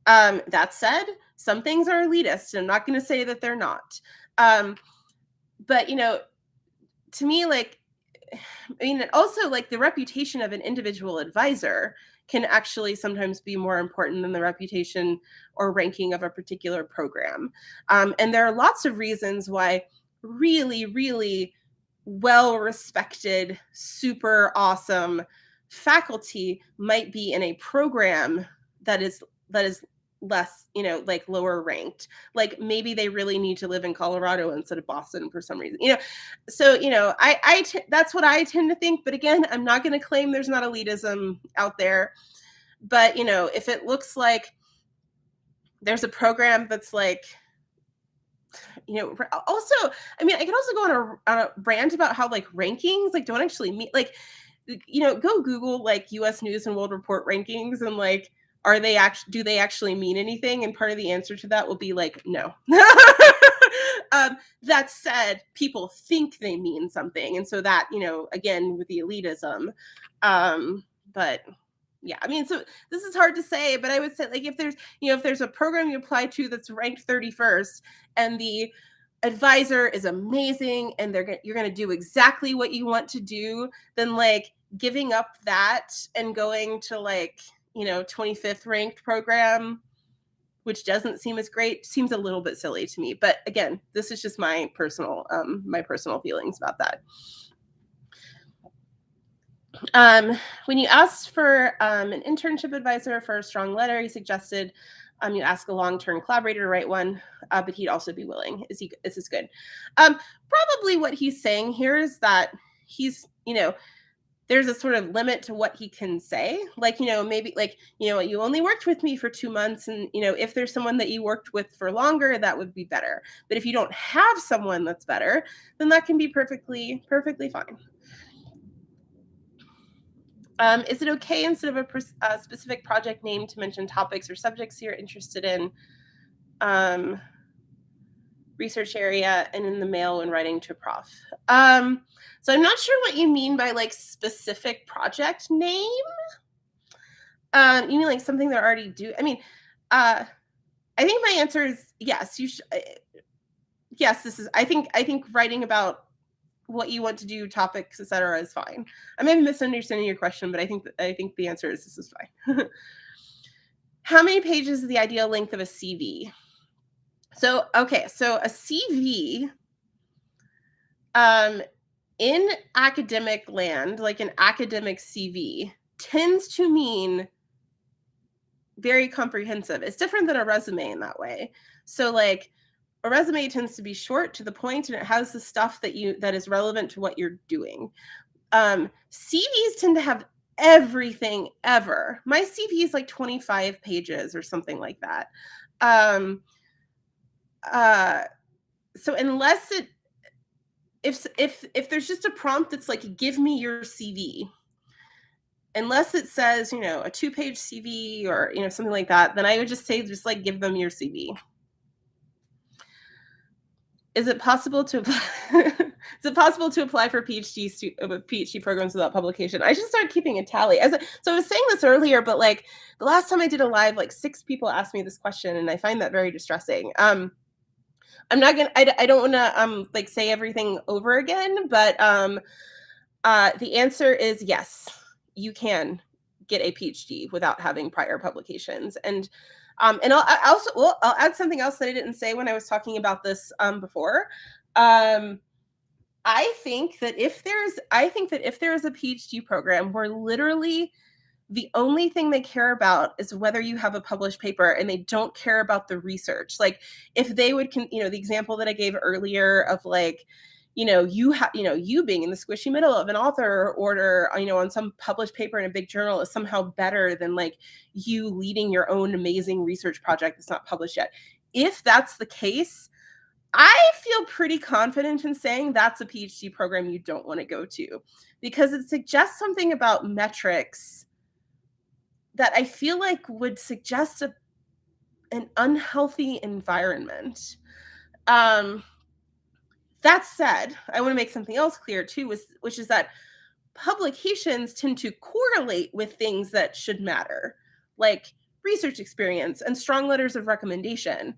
That said, some things are elitist, and I'm not going to say that they're not. But, you know, to me, like, I mean, also like the reputation of an individual advisor can actually sometimes be more important than the reputation or ranking of a particular program. And there are lots of reasons why really, really well-respected, super awesome faculty might be in a program that is less, you know, like lower ranked. Like maybe they really need to live in Colorado instead of Boston for some reason, you know. So, you know, that's what I tend to think. But again, I'm not going to claim there's not elitism out there. But, you know, if it looks like there's a program that's like, you know, also, I mean, I could also go on a rant about how like rankings like don't actually mean like, you know, go Google like US News and World Report rankings and like, do they actually mean anything? And part of the answer to that will be like, no. That said, people think they mean something. And so that, you know, again, with the elitism, but yeah, I mean, so this is hard to say, but I would say like if there's a program you apply to that's ranked 31st and the advisor is amazing and you're going to do exactly what you want to do, then like giving up that and going to like, you know, 25th ranked program, which doesn't seem as great, seems a little bit silly to me. But again, this is just my personal feelings about that. When you asked for an internship advisor for a strong letter, he suggested you ask a long-term collaborator to write one, but he'd also be willing. Is this good? Probably what he's saying here is that he's, you know, there's a sort of limit to what he can say. Like, you know, maybe like, you know, you only worked with me for 2 months. And, you know, if there's someone that you worked with for longer, that would be better. But if you don't have someone that's better, then that can be perfectly fine. Is it okay instead of a specific project name to mention topics or subjects you're interested in, research area, and in the mail when writing to a prof? So I'm not sure what you mean by like specific project name. You mean like something they're already doing? I mean, I think my answer is yes. You should. Yes, this is. I think writing about what you want to do, topics, etc., is fine. I may be misunderstanding your question, but I think the answer is this is fine. How many pages is the ideal length of a CV? So okay, so a CV, in academic land, like an academic CV, tends to mean very comprehensive. It's different than a resume in that way. So like a resume tends to be short, to the point, and it has the stuff that is relevant to what you're doing. CVs tend to have everything ever. My CV is like 25 pages or something like that. So unless if there's just a prompt that's like, give me your CV, unless it says, you know, a 2-page CV or, you know, something like that, then I would just say, just like, give them your CV. Is it possible to apply for PhD programs without publication? I should start keeping a tally. So I was saying this earlier, but like the last time I did a live, like 6 people asked me this question, and I find that very distressing. I'm not gonna. I don't want to like say everything over again, but The answer is yes, you can get a PhD without having prior publications. And I'll add something else that I didn't say when I was talking about this before. I think that if there is a PhD program where literally the only thing they care about is whether you have a published paper, and they don't care about the research. Like if they would, the example that I gave earlier of like, you being in the squishy middle of an author order, on some published paper in a big journal is somehow better than like you leading your own amazing research project that's not published yet. If that's the case, I feel pretty confident in saying that's a PhD program you don't want to go to, because it suggests something about metrics that I feel like would suggest an unhealthy environment. That said, I want to make something else clear too, which is that publications tend to correlate with things that should matter, like research experience and strong letters of recommendation.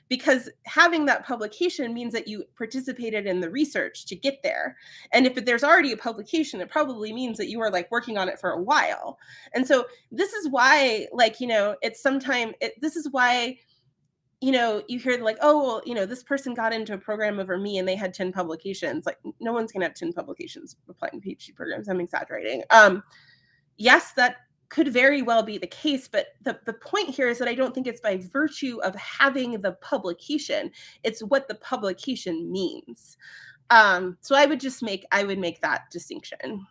Because having that publication means that you participated in the research to get there. And if there's already a publication, it probably means that you are like working on it for a while. And so this is why, this is why, you hear like, oh, well, this person got into a program over me and they had 10 publications. Like no one's going to have 10 publications applying to PhD programs. I'm exaggerating. Yes, that could very well be the case, but the point here is that I don't think it's by virtue of having the publication. It's what the publication means. So I would make that distinction.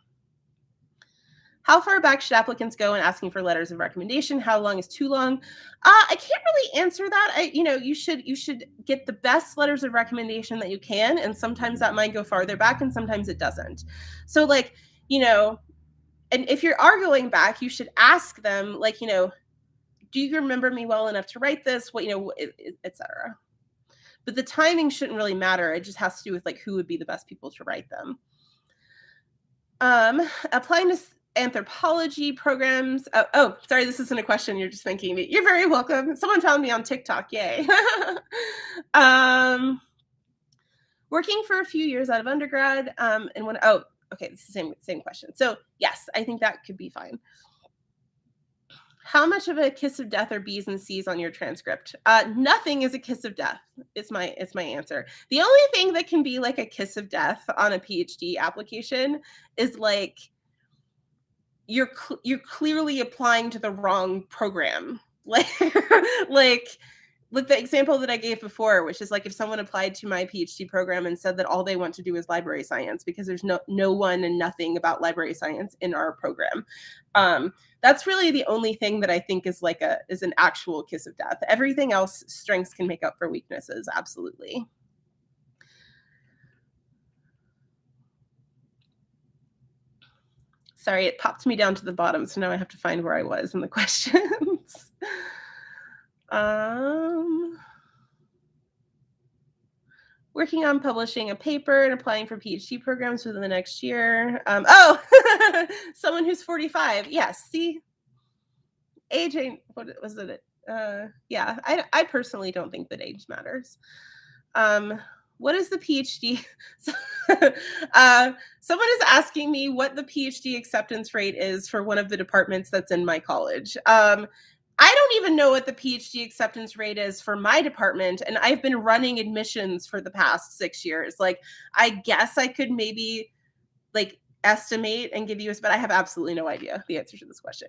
How far back should applicants go in asking for letters of recommendation? How long is too long? I can't really answer that. You should get the best letters of recommendation that you can, and sometimes that might go farther back, and sometimes it doesn't. So, and if you are going back, you should ask them, do you remember me well enough to write this? Etc. But the timing shouldn't really matter. It just has to do with who would be the best people to write them. Applying to anthropology programs. Oh, sorry, this isn't a question. You're just thanking me. You're very welcome. Someone found me on TikTok. Yay. Working for a few years out of undergrad. Okay, it's the same question. So yes, I think that could be fine. How much of a kiss of death are B's and C's on your transcript? Nothing is a kiss of death. It's my answer. The only thing that can be like a kiss of death on a PhD application is like you're clearly applying to the wrong program. Like the example that I gave before, which is like if someone applied to my PhD program and said that all they want to do is library science because there's no one and nothing about library science in our program. That's really the only thing that I think is is an actual kiss of death. Everything else, strengths can make up for weaknesses. Absolutely. Sorry, it popped me down to the bottom, so now I have to find where I was in the questions. Working on publishing a paper and applying for PhD programs within the next year. Someone who's 45. Yes, see? Age ain't, what was it? Yeah, I personally don't think that age matters. What is the PhD? Someone is asking me what the PhD acceptance rate is for one of the departments that's in my college. I don't even know what the PhD acceptance rate is for my department, and I've been running admissions for the past 6 years. I guess I could maybe estimate and give you but I have absolutely no idea the answer to this question.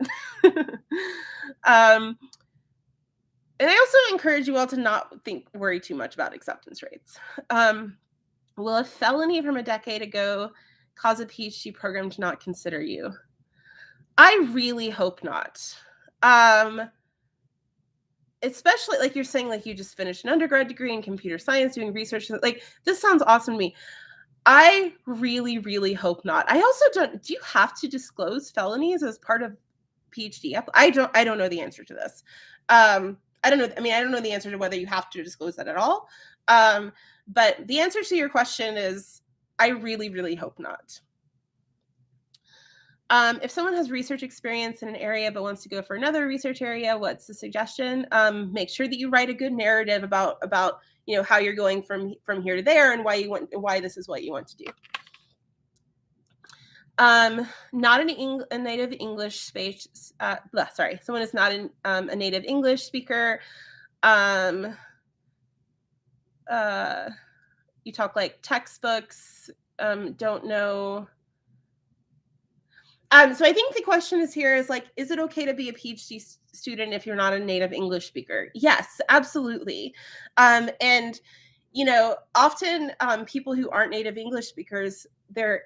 And I also encourage you all to not worry too much about acceptance rates. Will a felony from a decade ago cause a PhD program to not consider you? I really hope not. Especially you're saying you just finished an undergrad degree in computer science doing research. This sounds awesome to me. I really, really hope not. I also do you have to disclose felonies as part of PhD? I don't know the answer to this. I don't know. I don't know the answer to whether you have to disclose that at all. But the answer to your question is, I really, really hope not. If someone has research experience in an area but wants to go for another research area, what's the suggestion? Make sure that you write a good narrative about how you're going from here to there and why this is what you want to do. Not a native English speech. Someone is not a native English speaker. You talk like textbooks. Don't know. So I think the question is here is like, is it okay to be a PhD student if you're not a native English speaker? Yes, absolutely. And often people who aren't native English speakers, they're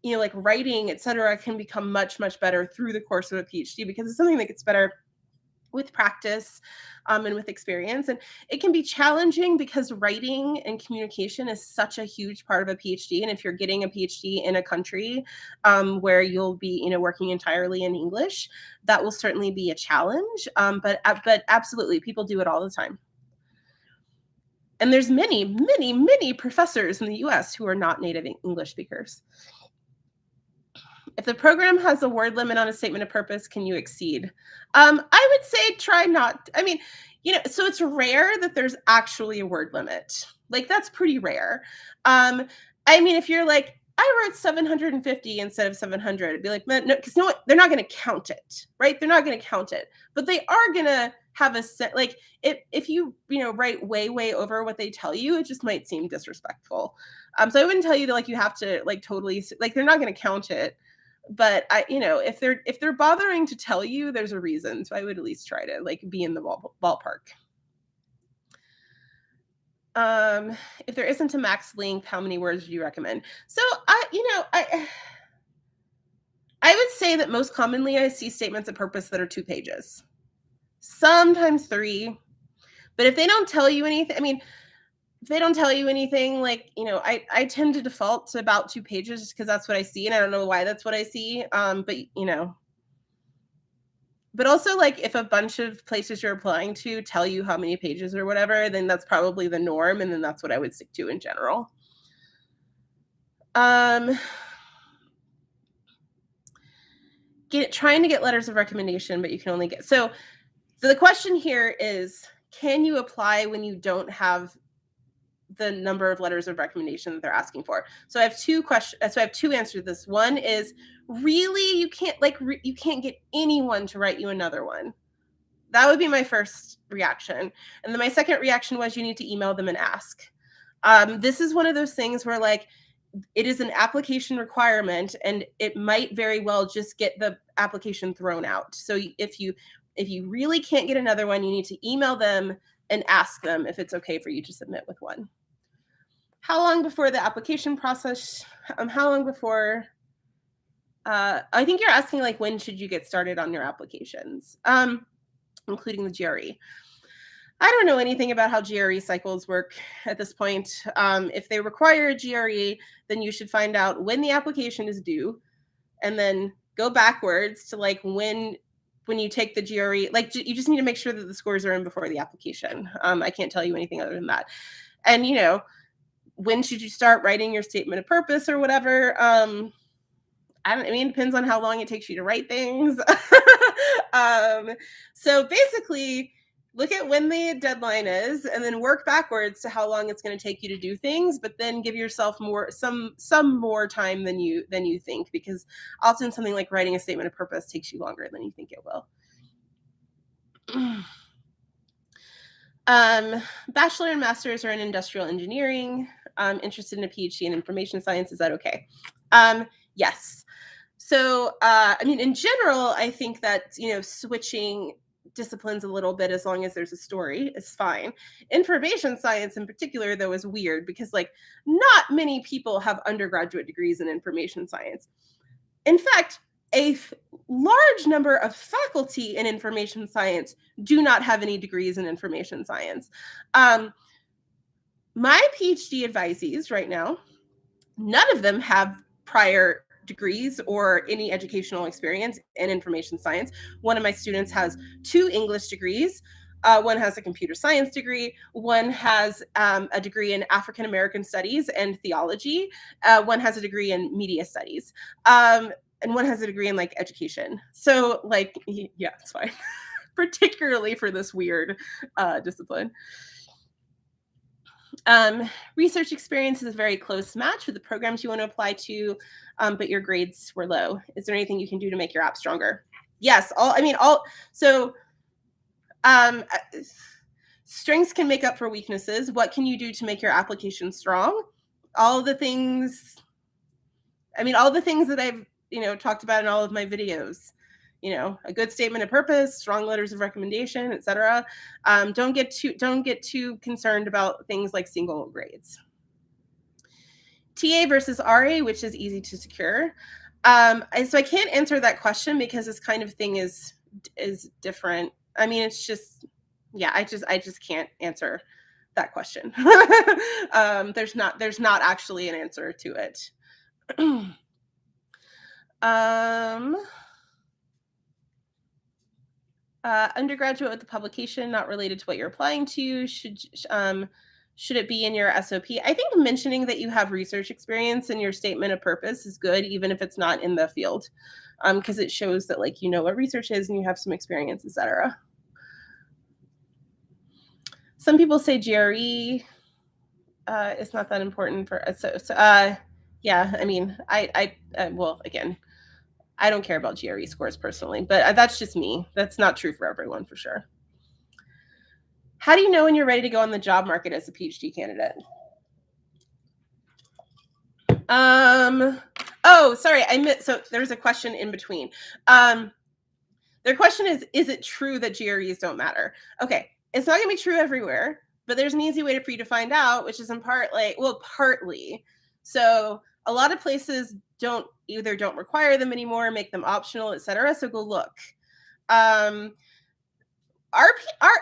like writing, etc., can become much, much better through the course of a PhD because it's something that gets better with practice and with experience. And it can be challenging because writing and communication is such a huge part of a PhD. And if you're getting a PhD in a country where you'll be, working entirely in English, that will certainly be a challenge. But absolutely, people do it all the time. And there's many, many, many professors in the US who are not native English speakers. If the program has a word limit on a statement of purpose, can you exceed? I would say try not. So it's rare that there's actually a word limit. Like that's pretty rare. If you're like, I wrote 750 instead of 700, it'd be like, no, because they're not going to count it, right? They're not going to count it, but they are going to have a set. Like if you write way, way over what they tell you, it just might seem disrespectful. So I wouldn't tell you that like you have to like totally like they're not going to count it. But if they're bothering to tell you, there's a reason. So I would at least try to like be in the ballpark. If there isn't a max length, how many words do you recommend? So I would say that most commonly I see statements of purpose that are 2 pages, sometimes 3. But if they don't tell you anything, if they don't tell you anything, like, I tend to default to about 2 pages just because that's what I see. And I don't know why that's what I see. But also like if a bunch of places you're applying to tell you how many pages or whatever, then that's probably the norm. And then that's what I would stick to in general. Trying to get letters of recommendation, but you can only get, so the question here is, can you apply when you don't have the number of letters of recommendation that they're asking for? So I have 2 questions. So I have 2 answers to this. One is, really, you can't you can't get anyone to write you another one. That would be my first reaction. And then my second reaction was, you need to email them and ask. This is one of those things where like it is an application requirement and it might very well just get the application thrown out. So if you really can't get another one, you need to email them and ask them if it's okay for you to submit with one. How long before the application process? How long before? I think you're asking like, when should you get started on your applications, including the GRE? I don't know anything about how GRE cycles work at this point. If they require a GRE, then you should find out when the application is due and then go backwards to like when you take the GRE, like you just need to make sure that the scores are in before the application. I can't tell you anything other than that. And, when should you start writing your statement of purpose or whatever? It depends on how long it takes you to write things. So basically, look at when the deadline is and then work backwards to how long it's going to take you to do things, but then give yourself some more time than you think, because often something like writing a statement of purpose takes you longer than you think it will. Bachelor and master's are in industrial engineering. Interested in a PhD in information science. Is that okay? Yes. So, in general, I think that, switching disciplines a little bit, as long as there's a story, is fine. Information science in particular, though, is weird because like not many people have undergraduate degrees in information science. In fact, a large number of faculty in information science do not have any degrees in information science. My PhD advisees right now, none of them have prior degrees or any educational experience in information science. One of my students has 2 English degrees. One has a computer science degree. One has a degree in African American studies and theology. One has a degree in media studies. And one has a degree in like education. So like, yeah, it's fine. Particularly for this weird discipline. Research experience is a very close match with the programs you want to apply to, but your grades were low. Is there anything you can do to make your app stronger? Yes, so strengths can make up for weaknesses. What can you do to make your application strong? All the things that I've, talked about in all of my videos. A good statement of purpose, strong letters of recommendation, etc. Don't get too concerned about things like single grades. TA versus RA, which is easy to secure. So I can't answer that question because this kind of thing is different. I mean, it's just, yeah, I just can't answer that question. There's not actually an answer to it. Undergraduate with the publication not related to what you're applying to, should it be in your SOP? I think mentioning that you have research experience in your statement of purpose is good, even if it's not in the field, because it shows that like you know what research is and you have some experience, etc. Some people say GRE is not that important for yeah. I mean, well, again, I don't care about GRE scores personally, but that's just me. That's not true for everyone, for sure. How do you know when you're ready to go on the job market as a PhD candidate? Oh, sorry, so there's a question in between. Their question is it true that GREs don't matter? Okay, it's not gonna be true everywhere, but there's an easy way for you to find out, which is in part partly. So a lot of places don't require them anymore, make them optional, etc. So go look. Our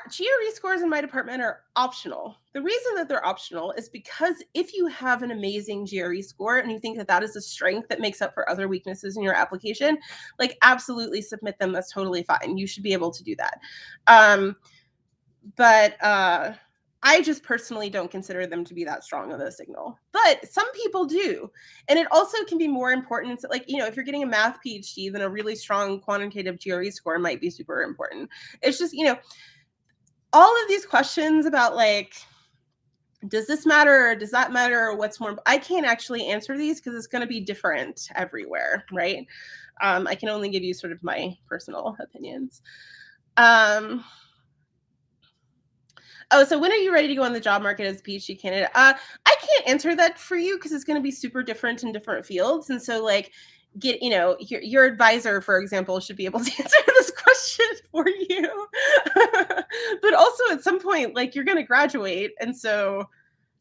GRE scores in my department are optional. The reason that they're optional is because if you have an amazing GRE score and you think that is a strength that makes up for other weaknesses in your application, like absolutely submit them. That's totally fine. You should be able to do that. But I just personally don't consider them to be that strong of a signal, but some people do. And it also can be more important. So if you're getting a math PhD, then a really strong quantitative GRE score might be super important. It's just, all of these questions about does this matter or does that matter or what's more, I can't actually answer these because it's going to be different everywhere, right? I can only give you sort of my personal opinions. So when are you ready to go on the job market as a PhD candidate? I can't answer that for you because it's going to be super different in different fields. And so your advisor, for example, should be able to answer this question for you. But also at some point, you're going to graduate. And so,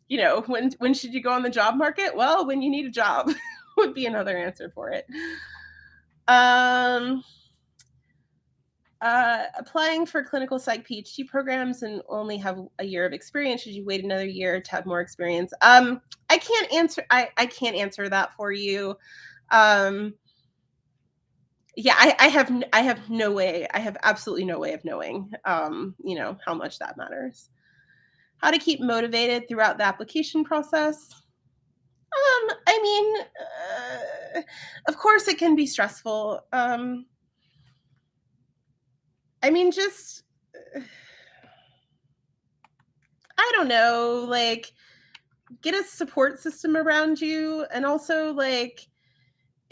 when should you go on the job market? Well, when you need a job would be another answer for it. Applying for clinical psych PhD programs and only have a year of experience. Should you wait another year to have more experience? I can't answer. I can't answer that for you. Yeah, I have no way. I have absolutely no way of knowing, how much that matters. How to keep motivated throughout the application process? I mean, of course it can be stressful. I mean, just, I don't know, get a support system around you. And also it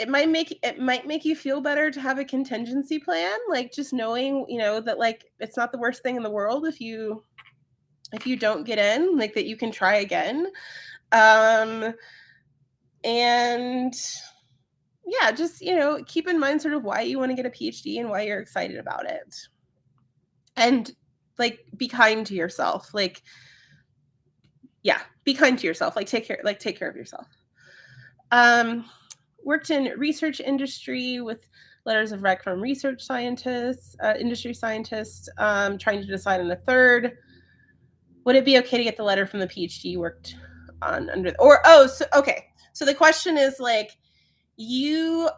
might make you feel better to have a contingency plan, just knowing, that it's not the worst thing in the world if you don't get in, that you can try again. And yeah, just, keep in mind sort of why you want to get a PhD and why you're excited about it. And be kind to yourself. Yeah, be kind to yourself. Take care of yourself. Worked in research industry with letters of rec from research scientists, industry scientists, trying to decide on a third. Would it be okay to get the letter from the PhD worked on okay. So the question is you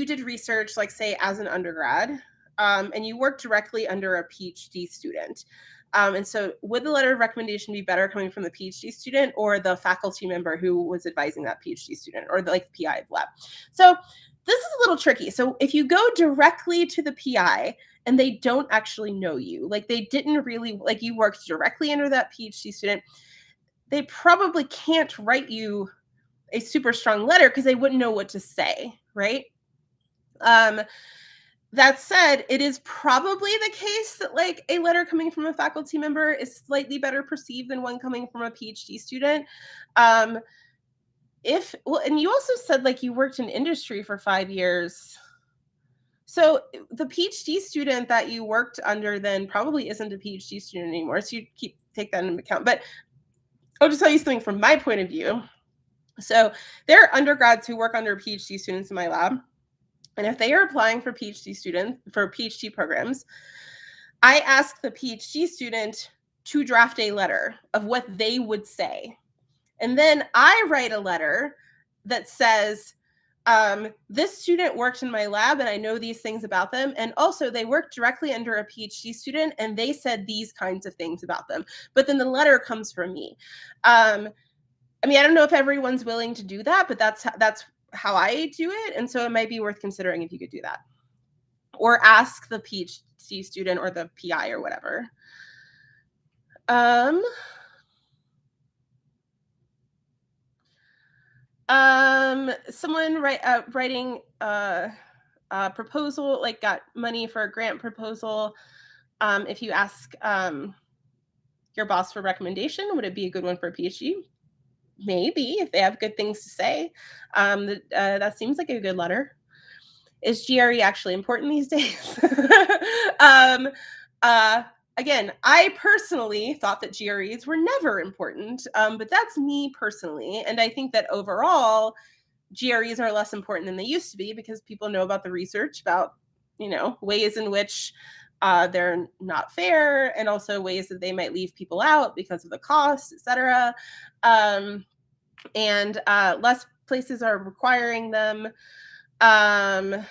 did research, say as an undergrad, and you work directly under a PhD student. And so would the letter of recommendation be better coming from the PhD student or the faculty member who was advising that PhD student, or the PI of lab? So this is a little tricky. So if you go directly to the PI and they don't actually know you, they didn't really, you worked directly under that PhD student, they probably can't write you a super strong letter because they wouldn't know what to say, right? Um, that said, it is probably the case that like a letter coming from a faculty member is slightly better perceived than one coming from a PhD student. Um, if well, and you also said like you worked in industry for 5 years. So the PhD student that you worked under then probably isn't a PhD student anymore. So you take that into account. But I'll just tell you something from my point of view. So there are undergrads who work under PhD students in my lab. And if they are applying for PhD programs, I ask the PhD student to draft a letter of what they would say. And then I write a letter that says, this student worked in my lab and I know these things about them. And also they worked directly under a PhD student and they said these kinds of things about them. But then the letter comes from me. I don't know if everyone's willing to do that, but that's how I do it. And so it might be worth considering if you could do that. Or ask the PhD student or the PI or whatever. Someone writing a proposal, like got money for a grant proposal. If you ask your boss for recommendation, would it be a good one for a PhD? Maybe, if they have good things to say. That seems like a good letter. Is GRE actually important these days? Again, I personally thought that GREs were never important, but that's me personally. And I think that overall, GREs are less important than they used to be because people know about the research about, ways in which they're not fair and also ways that they might leave people out because of the cost, et cetera. And less places are requiring them, et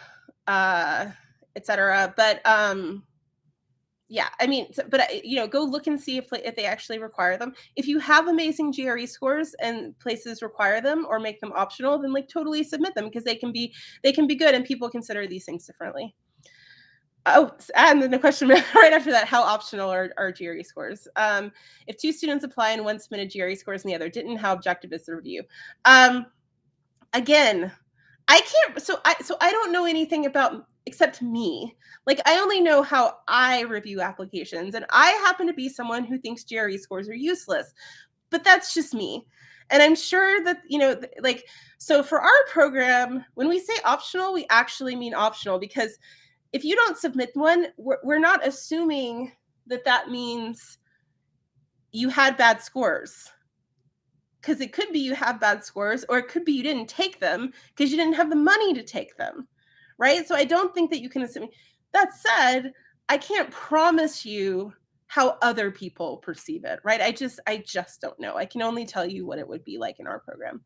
cetera. But yeah, go look and see if they actually require them. If you have amazing GRE scores and places require them or make them optional, then like totally submit them because they can be good and people consider these things differently. Oh, and then the question right after that, how optional are GRE scores? If two students apply and one submitted GRE scores and the other didn't, how objective is the review? Again, I can't, so I don't know anything about except me. Like I only know how I review applications, and I happen to be someone who thinks GRE scores are useless, but that's just me. And I'm sure that, so for our program, when we say optional, we actually mean optional because if you don't submit one, we're not assuming that means you had bad scores. Because it could be you have bad scores, or it could be you didn't take them because you didn't have the money to take them, right? So I don't think that you can assume. That said, I can't promise you how other people perceive it, right? I just don't know. I can only tell you what it would be like in our program.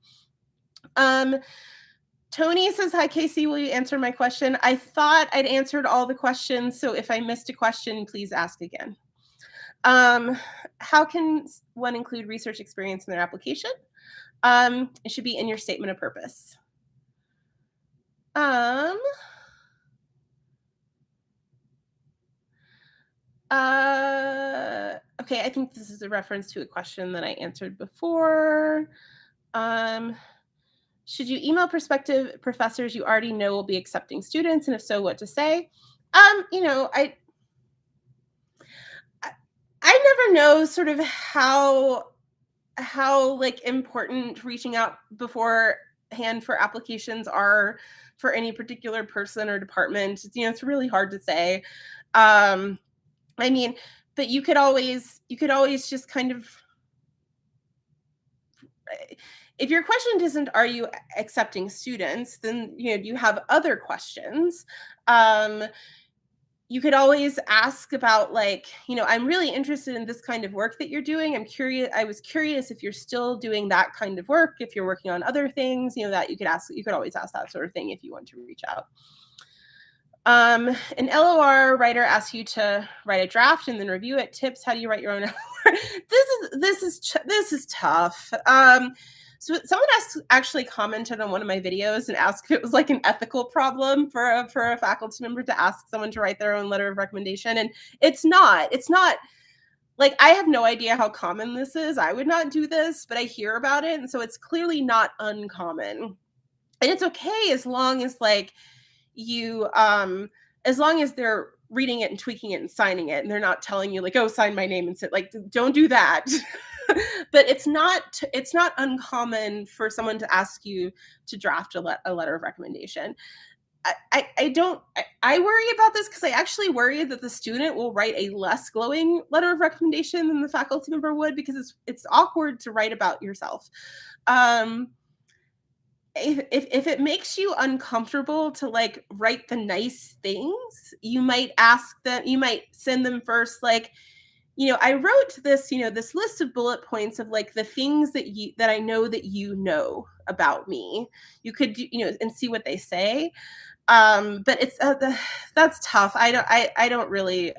Tony says, hi, Casey, will you answer my question? I thought I'd answered all the questions, so if I missed a question, please ask again. How can one include research experience in their application? It should be in your statement of purpose. Okay, I think this is a reference to a question that I answered before. Should you email prospective professors you already know will be accepting students? And if so, what to say? I never know sort of how like important reaching out beforehand for applications are for any particular person or department. It's really hard to say. But you could always just kind of, if your question isn't, are you accepting students, then, you have other questions. You could always ask about I'm really interested in this kind of work that you're doing. I was curious if you're still doing that kind of work, if you're working on other things, that you could always ask that sort of thing if you want to reach out. An LOR writer asks you to write a draft and then review it. Tips, how do you write your own LOR? This is tough. So someone actually commented on one of my videos and asked if it was like an ethical problem for a faculty member to ask someone to write their own letter of recommendation. And it's not. like, I have no idea how common this is. I would not do this, but I hear about it, and so it's clearly not uncommon. And it's okay as long as, like, you, as long as they're reading it and tweaking it and signing it, and they're not telling you, like, "Oh, sign my name," and sit like, don't do that. But it's not uncommon for someone to ask you to draft a letter of recommendation. I don't I worry about this because I actually worry that the student will write a less glowing letter of recommendation than the faculty member would, because it's awkward to write about yourself. Um, if it makes you uncomfortable to, like, write the nice things, you might send them first, like, I wrote this, this list of bullet points of, like, the things that I know that you know about me. You could do, and see what they say. But that's tough. I don't really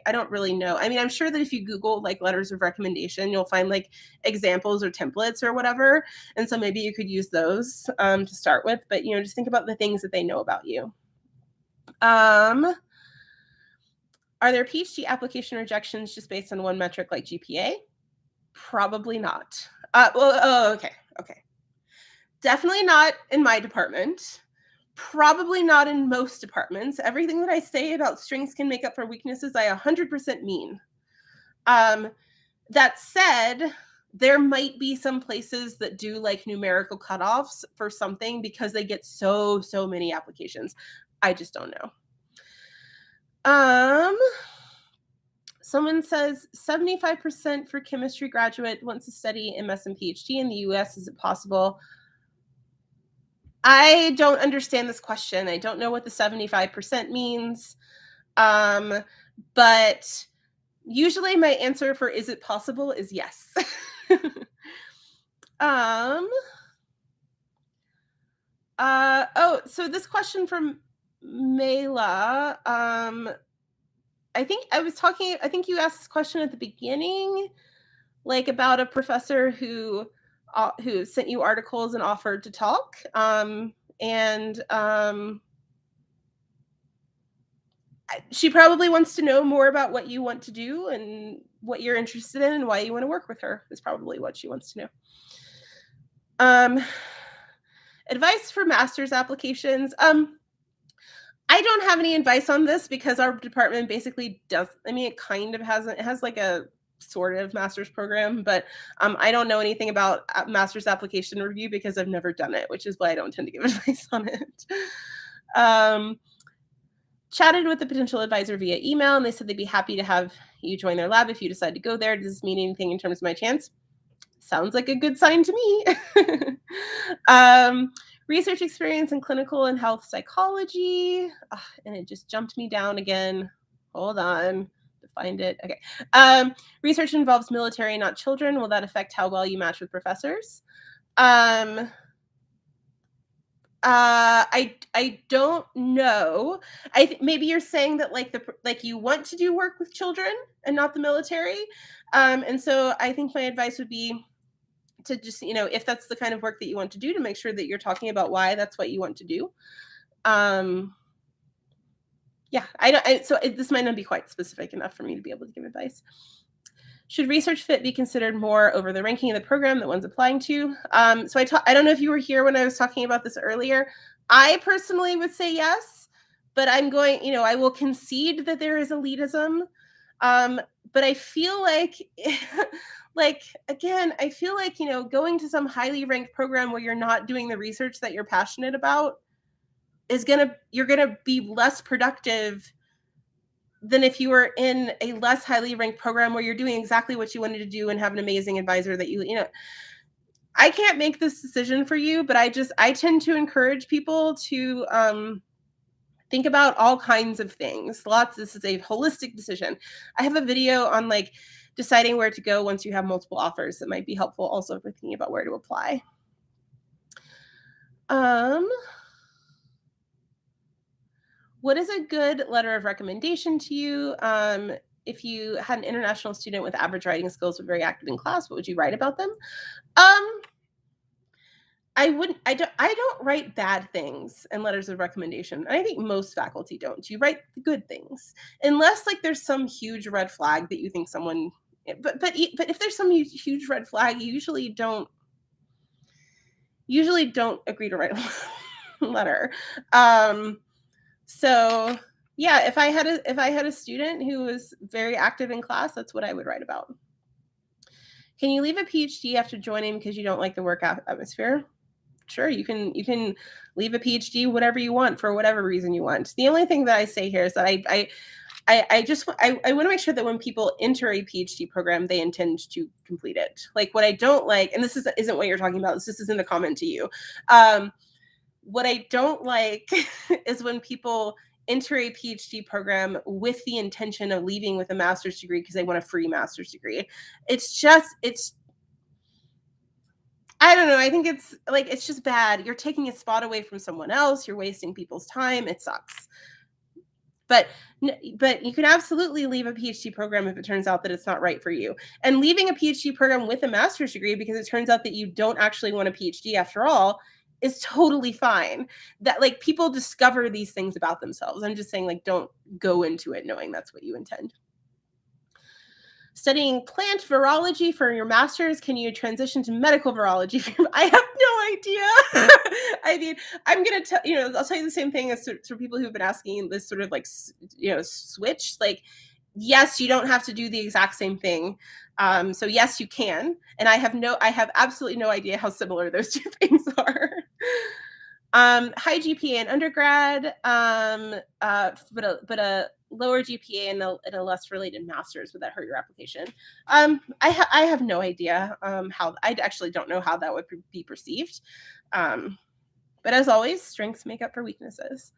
know. I mean, I'm sure that if you Google, like, letters of recommendation, you'll find, like, examples or templates or whatever. And so maybe you could use those to start with. But just think about the things that they know about you. Um, are there PhD application rejections just based on one metric like GPA? Probably not. Okay, okay. Definitely not in my department. Probably not in most departments. Everything that I say about strengths can make up for weaknesses, I 100% mean. Um, that said, there might be some places that do, like, numerical cutoffs for something because they get so many applications. I just don't know. Someone says 75% for chemistry graduate wants to study MS and PhD in the US. Is it possible? I don't understand this question. I don't know what the 75% means. But usually my answer for is it possible is yes. um so this question from Mela, I think you asked this question at the beginning, like, about a professor who sent you articles and offered to talk. And she probably wants to know more about what you want to do and what you're interested in and why you want to work with her, is probably what she wants to know. Advice for master's applications. I don't have any advice on this because our department basically does. I mean, it has like a sort of master's program, but I don't know anything about master's application review because I've never done it, which is why I don't tend to give advice on it. Chatted with the potential advisor via email, and they said they'd be happy to have you join their lab if you decide to go there. Does this mean anything in terms of my chance? Sounds like a good sign to me. Research experience in clinical and health psychology. And it just jumped me down again. Hold on to find it. Okay. Research involves military, not children. Will that affect how well you match with professors? I don't know. Maybe you're saying that, like you want to do work with children and not the military. And so I think my advice would be to just, if that's the kind of work that you want to do, to make sure that you're talking about why that's what you want to do. Yeah, this might not be quite specific enough for me to be able to give advice. Should research fit be considered more over the ranking of the program that one's applying to? I don't know if you were here when I was talking about this earlier. I personally would say yes, but I will concede that there is elitism. But I feel like, again, I feel like, going to some highly ranked program where you're not doing the research that you're passionate about you're gonna be less productive than if you were in a less highly ranked program where you're doing exactly what you wanted to do and have an amazing advisor that I can't make this decision for you, but I tend to encourage people to think about all kinds of things. This is a holistic decision. I have a video on, like, deciding where to go once you have multiple offers that might be helpful also for thinking about where to apply. What is a good letter of recommendation to you? If you had an international student with average writing skills but very active in class, what would you write about them? I don't write bad things in letters of recommendation. And I think most faculty don't. You write the good things. Unless, like, there's some huge red flag that you think someone but if there's some huge red flag, you usually don't agree to write a letter. Um, so yeah, if I had a student who was very active in class, that's what I would write about. Can you leave a PhD after joining because you don't like the work atmosphere? Sure, you can leave a PhD whatever you want for whatever reason you want. The only thing that I say here is that I want to make sure that when people enter a PhD program, they intend to complete it. Like what I don't like, and this isn't what you're talking about. This is in the comment to you. What I don't like is when people enter a PhD program with the intention of leaving with a master's degree because they want a free master's degree. It's I don't know. I think it's just bad. You're taking a spot away from someone else. You're wasting people's time. It sucks. But but you can absolutely leave a PhD program if it turns out that it's not right for you. And leaving a PhD program with a master's degree because it turns out that you don't actually want a PhD after all is totally fine. That like people discover these things about themselves. I'm just saying like don't go into it knowing that's what you intend. Studying plant virology for your master's, can you transition to medical virology? I have no idea. I mean, I'm gonna tell I'll tell you the same thing as for people who've been asking this sort of like switch. Like, yes, you don't have to do the exact same thing. So yes, you can, and I have absolutely no idea how similar those two things are. High GPA in undergrad, but a lower GPA in a less related master's. Would that hurt your application? I have no idea how. I actually don't know how that would be perceived. But as always, strengths make up for weaknesses.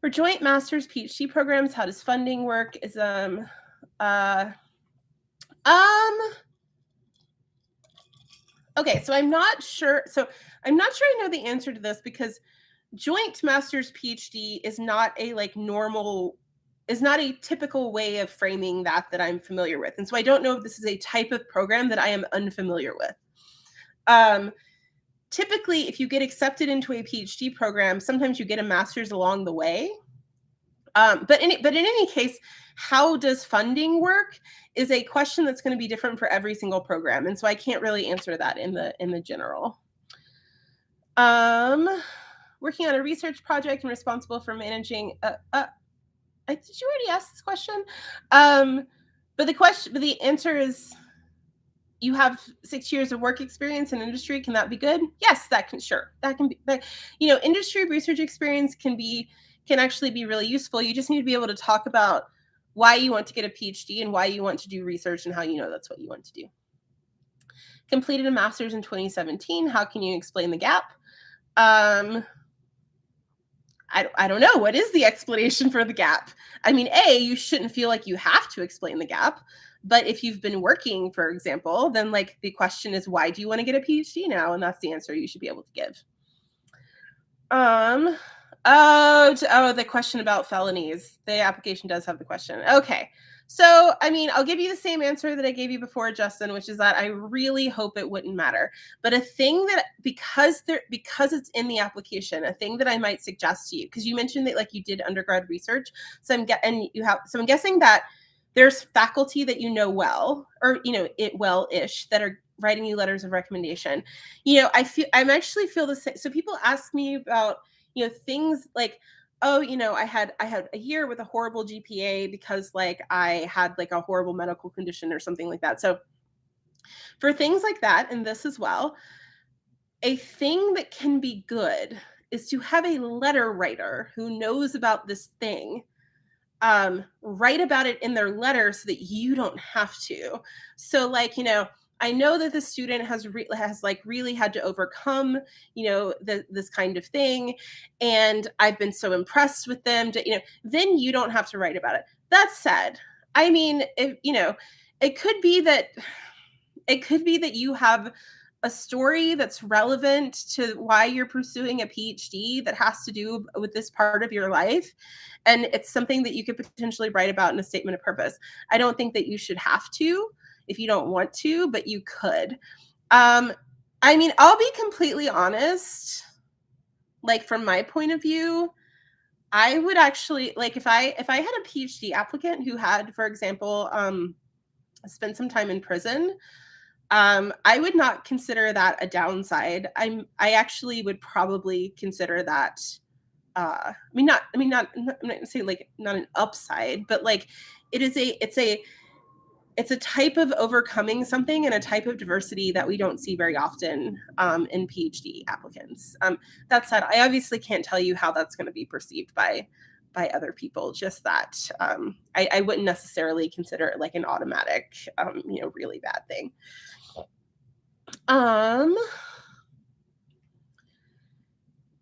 For joint master's PhD programs, how does funding work? Uh, um, okay, so I'm not sure. I know the answer to this because joint master's PhD is not a is not a typical way of framing that I'm familiar with. And so I don't know if this is a type of program that I am unfamiliar with. Typically, if you get accepted into a PhD program, sometimes you get a master's along the way. But in any case, how does funding work is a question that's going to be different for every single program, and so I can't really answer that in the general. Working on a research project and responsible for managing. Did you already ask this question? But the answer is you have 6 years of work experience in industry. Can that be good? Yes, that can be. Industry research experience can actually be really useful. You just need to be able to talk about why you want to get a PhD and why you want to do research and how you know that's what you want to do. Completed a master's in 2017. How can you explain the gap? I don't know. What is the explanation for the gap? I mean, you shouldn't feel like you have to explain the gap. But if you've been working, for example, then like the question is, why do you want to get a PhD now? And that's the answer you should be able to give. The question about felonies. The application does have the question. Okay. So, I mean, I'll give you the same answer that I gave you before, Justin, which is that I really hope it wouldn't matter. But a thing that because it's in the application, a thing that I might suggest to you, because you mentioned that like you did undergrad research, so I'm guessing that there's faculty that you know well, or well-ish, that are writing you letters of recommendation. I'm actually feel the same. So people ask me about things like, I had a year with a horrible GPA because like I had like a horrible medical condition or something like that. So for things like that, and this as well, a thing that can be good is to have a letter writer who knows about this thing write about it in their letter so that you don't have to. So like, I know that the student has really had to overcome, this kind of thing. And I've been so impressed with them then you don't have to write about it. That said, I mean, it could be that you have a story that's relevant to why you're pursuing a PhD that has to do with this part of your life. And it's something that you could potentially write about in a statement of purpose. I don't think that you should have to if you don't want to, but you could. I mean, I'll be completely honest. Like from my point of view, I would actually like if I had a PhD applicant who had, for example, spent some time in prison. I would not consider that a downside. I actually would probably consider that I'm not saying like not an upside, but like it's a type of overcoming something and a type of diversity that we don't see very often in PhD applicants. That said, I obviously can't tell you how that's going to be perceived by other people. Just that I wouldn't necessarily consider it like an automatic, really bad thing.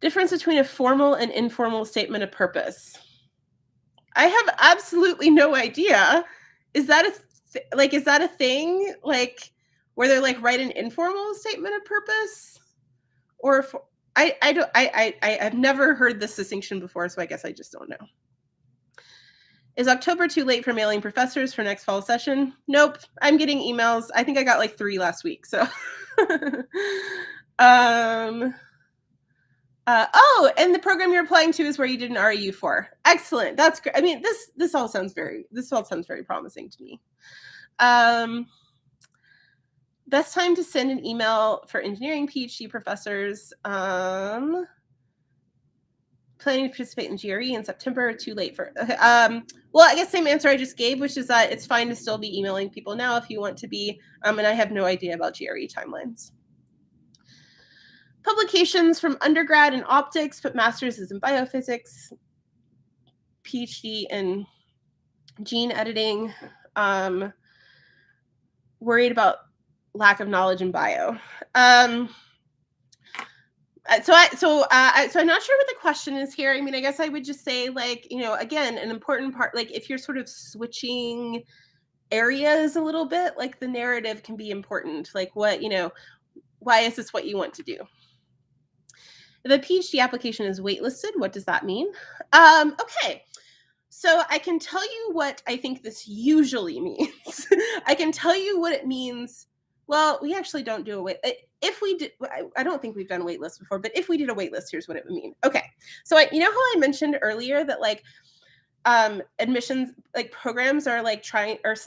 Difference between a formal and informal statement of purpose. I have absolutely no idea. Is that a thing? Like where they're like write an informal statement of purpose? Or I've never heard this distinction before, so I guess I just don't know. Is October too late for mailing professors for next fall session? Nope. I'm getting emails. I think I got like 3 last week. So and the program you're applying to is where you did an REU for. Excellent. That's great. I mean, this all sounds very promising to me. Best time to send an email for engineering PhD professors. Planning to participate in GRE in September, too late for... well, I guess same answer I just gave, which is that it's fine to still be emailing people now if you want to be, and I have no idea about GRE timelines. Publications from undergrad in optics, but master's is in biophysics, PhD in gene editing, worried about lack of knowledge in bio. So I'm not sure what the question is here. I mean, I guess I would just say, like, again, an important part, like if you're sort of switching areas a little bit, like the narrative can be important. Like what, why is this what you want to do? The PhD application is waitlisted. What does that mean? Okay. So I can tell you what I think this usually means. I can tell you what it means. Well, we actually don't do a wait. If we did, I don't think we've done a wait list before, but if we did a wait list, here's what it would mean. Okay. So how I mentioned earlier that like admissions, like programs are like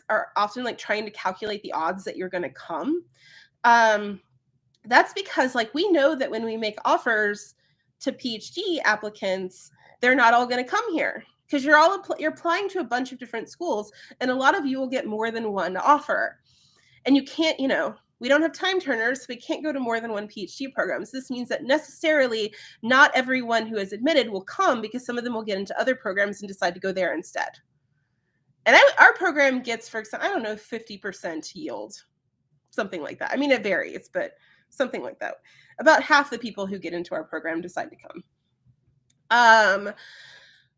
are often like trying to calculate the odds that you're going to come. That's because like we know that when we make offers to PhD applicants, they're not all going to come here because you're applying to a bunch of different schools, and a lot of you will get more than one offer. And you can't, we don't have time turners, so we can't go to more than one PhD program. So this means that necessarily not everyone who is admitted will come because some of them will get into other programs and decide to go there instead. And our program gets, for example, I don't know, 50% yield, something like that. I mean, it varies, but something like that. About half the people who get into our program decide to come.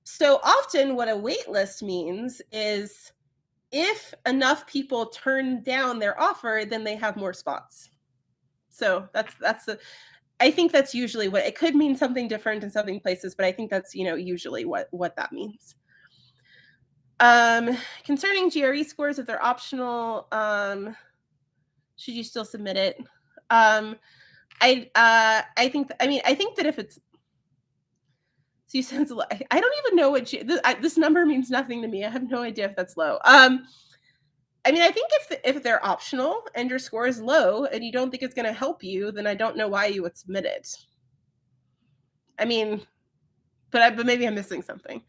So often what a wait list means is if enough people turn down their offer, then they have more spots. So I think that's usually what it could mean. Something different in some places, but I think that's usually what that means. Concerning GRE scores, if they're optional, should you still submit it? I think that if it's, so you said I don't even know what this number means nothing to me. I have no idea if that's low. I think if they're optional and your score is low and you don't think it's going to help you, then I don't know why you would submit it. I mean, but maybe I'm missing something.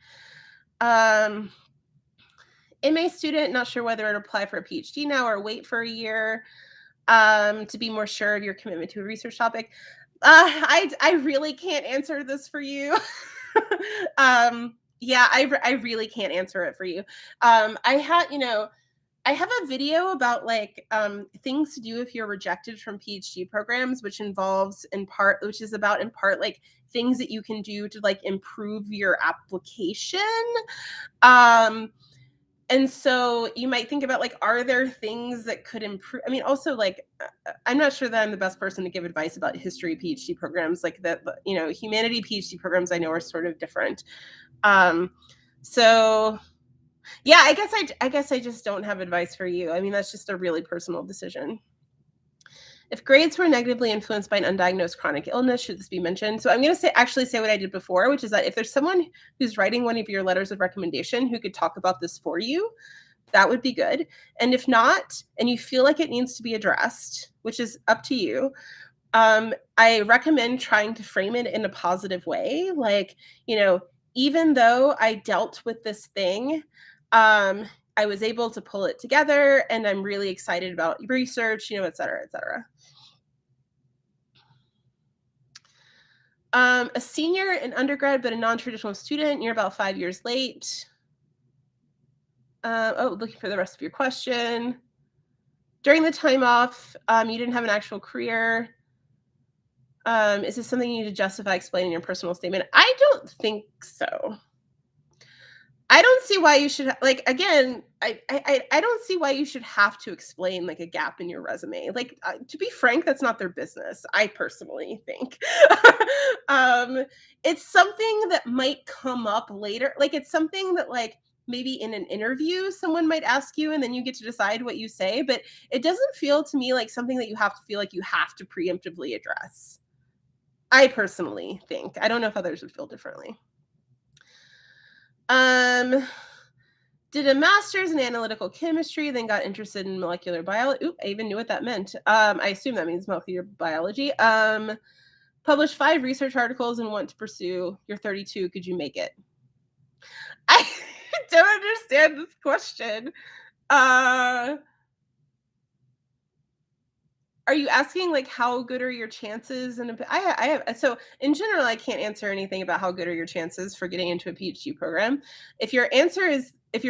MA student, not sure whether to apply for a PhD now or wait for a year to be more sure of your commitment to a research topic. I really can't answer this for you. Yeah, I really can't answer it for you. I have a video about like things to do if you're rejected from PhD programs, which is about in part like things that you can do to like improve your application. And so you might think about like, are there things that could improve? I mean, also like, I'm not sure that I'm the best person to give advice about history PhD programs, like that, humanity PhD programs I know are sort of different. So yeah, I guess I just don't have advice for you. I mean, that's just a really personal decision. If grades were negatively influenced by an undiagnosed chronic illness, should this be mentioned? So I'm going to say what I did before, which is that if there's someone who's writing one of your letters of recommendation who could talk about this for you, that would be good. And if not, and you feel like it needs to be addressed, which is up to you, I recommend trying to frame it in a positive way. Like, even though I dealt with this thing, I was able to pull it together and I'm really excited about research, et cetera, et cetera. A senior in undergrad, but a non-traditional student, you're about 5 years late. Looking for the rest of your question. During the time off, you didn't have an actual career. Is this something you need to justify explaining in your personal statement? I don't think so. I don't see why you should again. I don't see why you should have to explain like a gap in your resume. Like to be frank, that's not their business. I personally think it's something that might come up later. Like it's something that maybe in an interview someone might ask you, and then you get to decide what you say. But it doesn't feel to me like something that you have to feel like you have to preemptively address. I personally think. I don't know if others would feel differently. Did a master's in analytical chemistry, then got interested in molecular biology. Oop, I even knew what that meant. I assume that means molecular biology. Published 5 research articles and want to pursue. You're 32. Could you make it? I don't understand this question. Are you asking like how good are your chances? And I have so in general, I can't answer anything about how good are your chances for getting into a PhD program. If your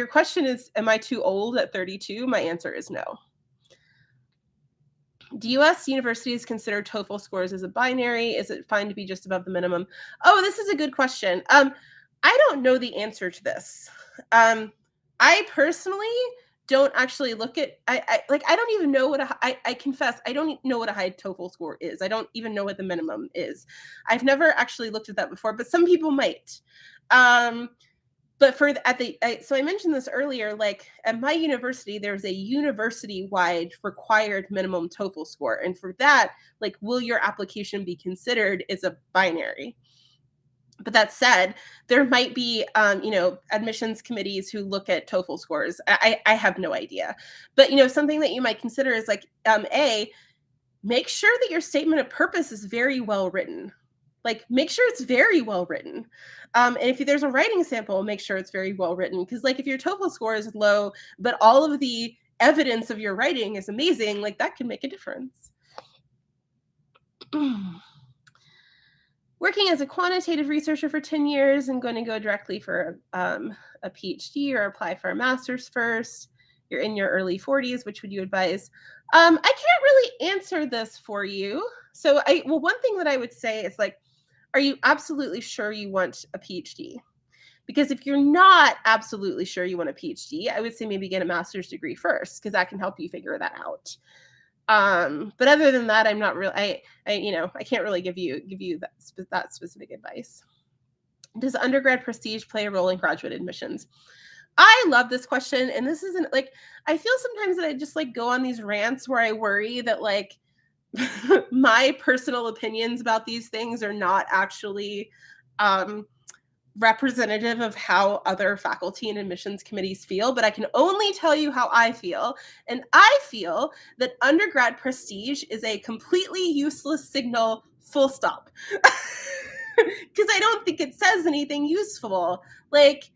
question is, am I too old at 32? My answer is no. Do US universities consider TOEFL scores as a binary? Is it fine to be just above the minimum? Oh, this is a good question. I don't know the answer to this. I personally don't actually look at I don't even know what I confess I don't know what a high TOEFL score is. I don't even know what the minimum is. I've never actually looked at that before, but some people might. But so I mentioned this earlier, like at my university, there's a university-wide required minimum TOEFL score. And for that, like, will your application be considered is a binary. But that said, there might be, admissions committees who look at TOEFL scores. I have no idea. But, something that you might consider is like, make sure that your statement of purpose is very well written. Like, make sure it's very well written. And if there's a writing sample, make sure it's very well written. Because, like, if your TOEFL score is low, but all of the evidence of your writing is amazing, like, that can make a difference. Working as a quantitative researcher for 10 years and going to go directly for a PhD or apply for a master's first. You're in your early 40s. Which would you advise? I can't really answer this for you. So one thing that I would say is like, are you absolutely sure you want a PhD? Because if you're not absolutely sure you want a PhD, I would say maybe get a master's degree first, because that can help you figure that out. But other than that, I'm not really, I can't really give you that specific advice. Does undergrad prestige play a role in graduate admissions? I love this question. And this isn't like, I feel sometimes that I just like go on these rants where I worry that like my personal opinions about these things are not actually, representative of how other faculty and admissions committees feel, but I can only tell you how I feel. And I feel that undergrad prestige is a completely useless signal, full stop. Because I don't think it says anything useful. Like,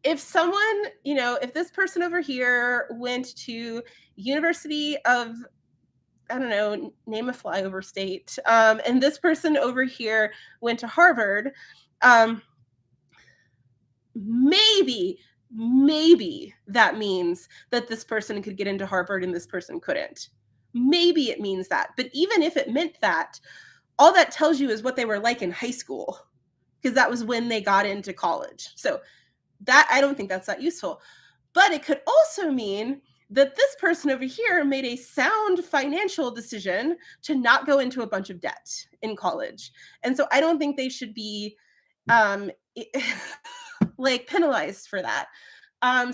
if someone, if this person over here went to University of, I don't know, name a flyover state, and this person over here went to Harvard, maybe that means that this person could get into Harvard and this person couldn't. Maybe it means that. But even if it meant that, all that tells you is what they were like in high school, because that was when they got into college. So that, I don't think that's that useful. But it could also mean that this person over here made a sound financial decision to not go into a bunch of debt in college. And so I don't think they should be like penalized for that.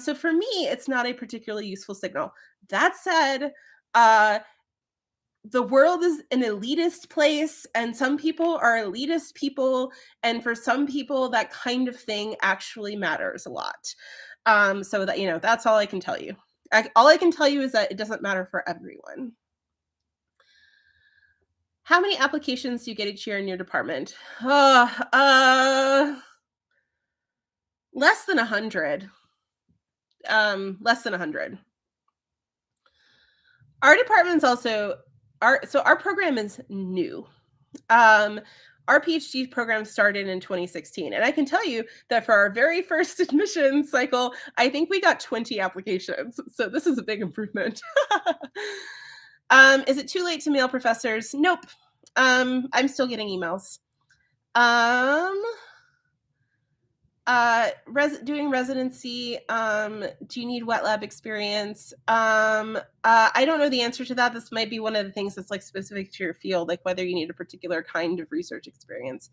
So for me, it's not a particularly useful signal. That said, the world is an elitist place, and some people are elitist people, and for some people that kind of thing actually matters a lot. So that, that's all I can tell you. All I can tell you is that it doesn't matter for everyone. How many applications do you get each year in your department? Less than 100. Less than 100. Our department's also our program is new. Our PhD program started in 2016, and I can tell you that for our very first admission cycle, I think we got 20 applications. So this is a big improvement. Is it too late to mail professors? Nope. I'm still getting emails. Doing residency, do you need wet lab experience? I don't know the answer to that. This might be one of the things that's like specific to your field, like whether you need a particular kind of research experience.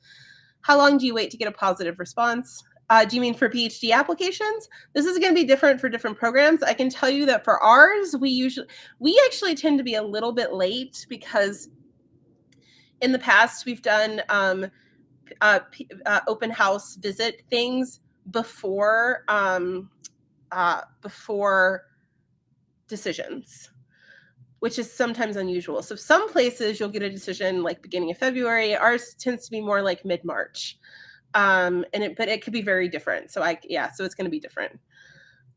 How long do you wait to get a positive response? Do you mean for PhD applications? This is going to be different for different programs. I can tell you that for ours, we actually tend to be a little bit late because in the past we've done open house visit things before decisions, which is sometimes unusual. So some places you'll get a decision like beginning of February. Ours tends to be more like mid-March. But it could be very different. So so it's going to be different.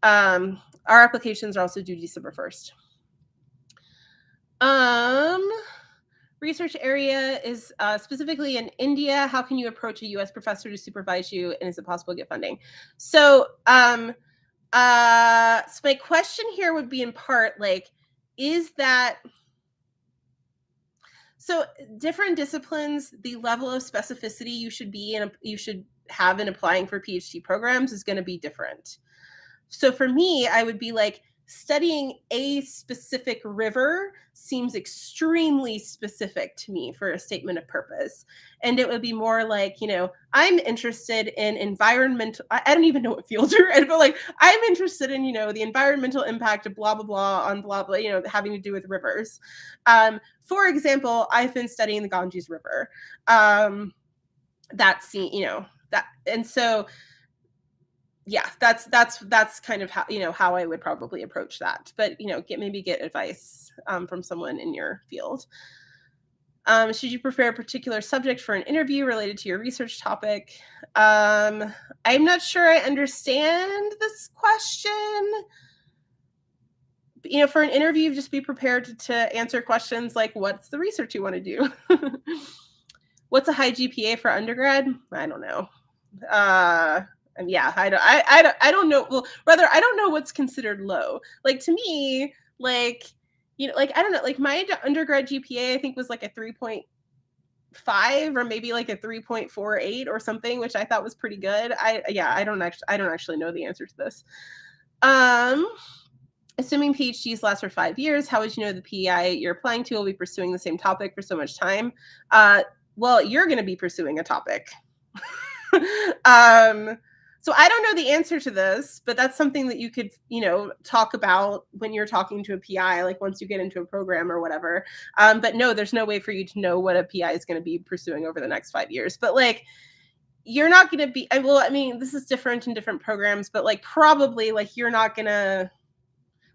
Our applications are also due December 1st. Research area is specifically in India. How can you approach a U.S. professor to supervise you, and is it possible to get funding? So, so my question here would be in part like, is that so different disciplines, the level of specificity you should have in applying for PhD programs is going to be different. So for me, I would be like, studying a specific river seems extremely specific to me for a statement of purpose. And it would be more like, I'm interested in environmental, I don't even know what fields you're in, but like, I'm interested in, the environmental impact of blah, blah, blah on blah, blah, having to do with rivers. For example, I've been studying the Ganges River. And so yeah, that's kind of how I would probably approach that. But get advice from someone in your field. Should you prefer a particular subject for an interview related to your research topic? I'm not sure I understand this question. For an interview, just be prepared to answer questions like, what's the research you want to do? What's a high GPA for undergrad? I don't know. I don't know. Well, rather, I don't know what's considered low. Like to me, I don't know, like my undergrad GPA, I think was like a 3.5 or maybe like a 3.48 or something, which I thought was pretty good. I don't actually know the answer to this. Assuming PhDs last for 5 years, how would you know the PI you're applying to will be pursuing the same topic for so much time? Well, you're going to be pursuing a topic. So I don't know the answer to this, but that's something that you could, talk about when you're talking to a PI, like once you get into a program or whatever. But no, there's no way for you to know what a PI is going to be pursuing over the next 5 years. But like, you're not going to be, this is different in different programs, but like probably like you're not going to,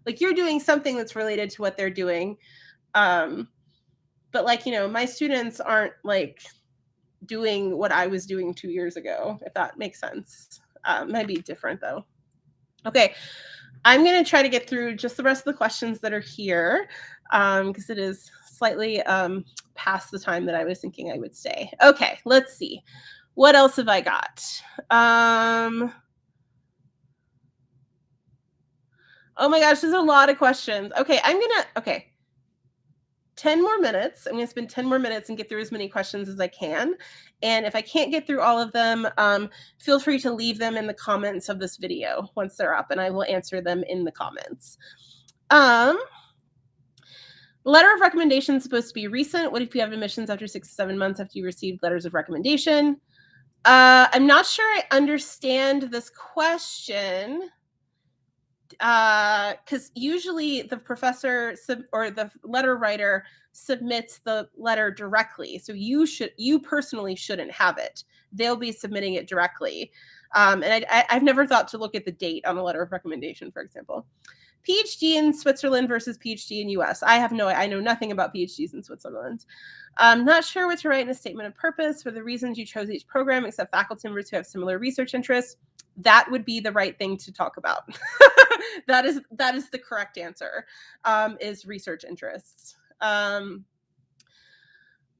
like you're doing something that's related to what they're doing. But like, my students aren't like doing what I was doing 2 years ago, if that makes sense. Might be different though. Okay, I'm going to try to get through just the rest of the questions that are here because it is slightly past the time that I was thinking I would stay. Okay, let's see. What else have I got? Oh my gosh, there's a lot of questions. Okay, 10 more minutes. I'm going to spend 10 more minutes and get through as many questions as I can. And if I can't get through all of them, feel free to leave them in the comments of this video once they're up, and I will answer them in the comments. Letter of recommendation is supposed to be recent. What if you have admissions after 6 to 7 months after you received letters of recommendation? I'm not sure I understand this question. because usually the professor or the letter writer submits the letter directly. So you personally shouldn't have it. They'll be submitting it directly. And I've never thought to look at the date on a letter of recommendation, for example. PhD in Switzerland versus PhD in US. I know nothing about PhDs in Switzerland. I'm not sure what to write in a statement of purpose for the reasons you chose each program, except faculty members who have similar research interests. That would be the right thing to talk about. that is the correct answer, is research interests. Want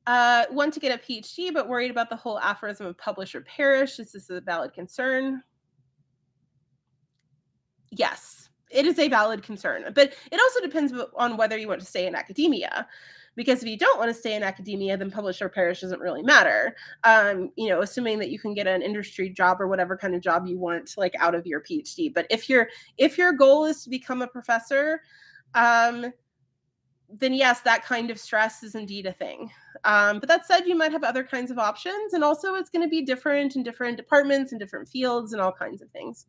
to get a PhD, but worried about the whole aphorism of publish or perish. Is this a valid concern? Yes, it is a valid concern, but it also depends on whether you want to stay in academia. Because if you don't want to stay in academia, then publish or perish doesn't really matter. Assuming that you can get an industry job or whatever kind of job you want, like out of your PhD. But if your goal is to become a professor, then yes, that kind of stress is indeed a thing. But that said, you might have other kinds of options, and also it's going to be different in different departments and different fields and all kinds of things.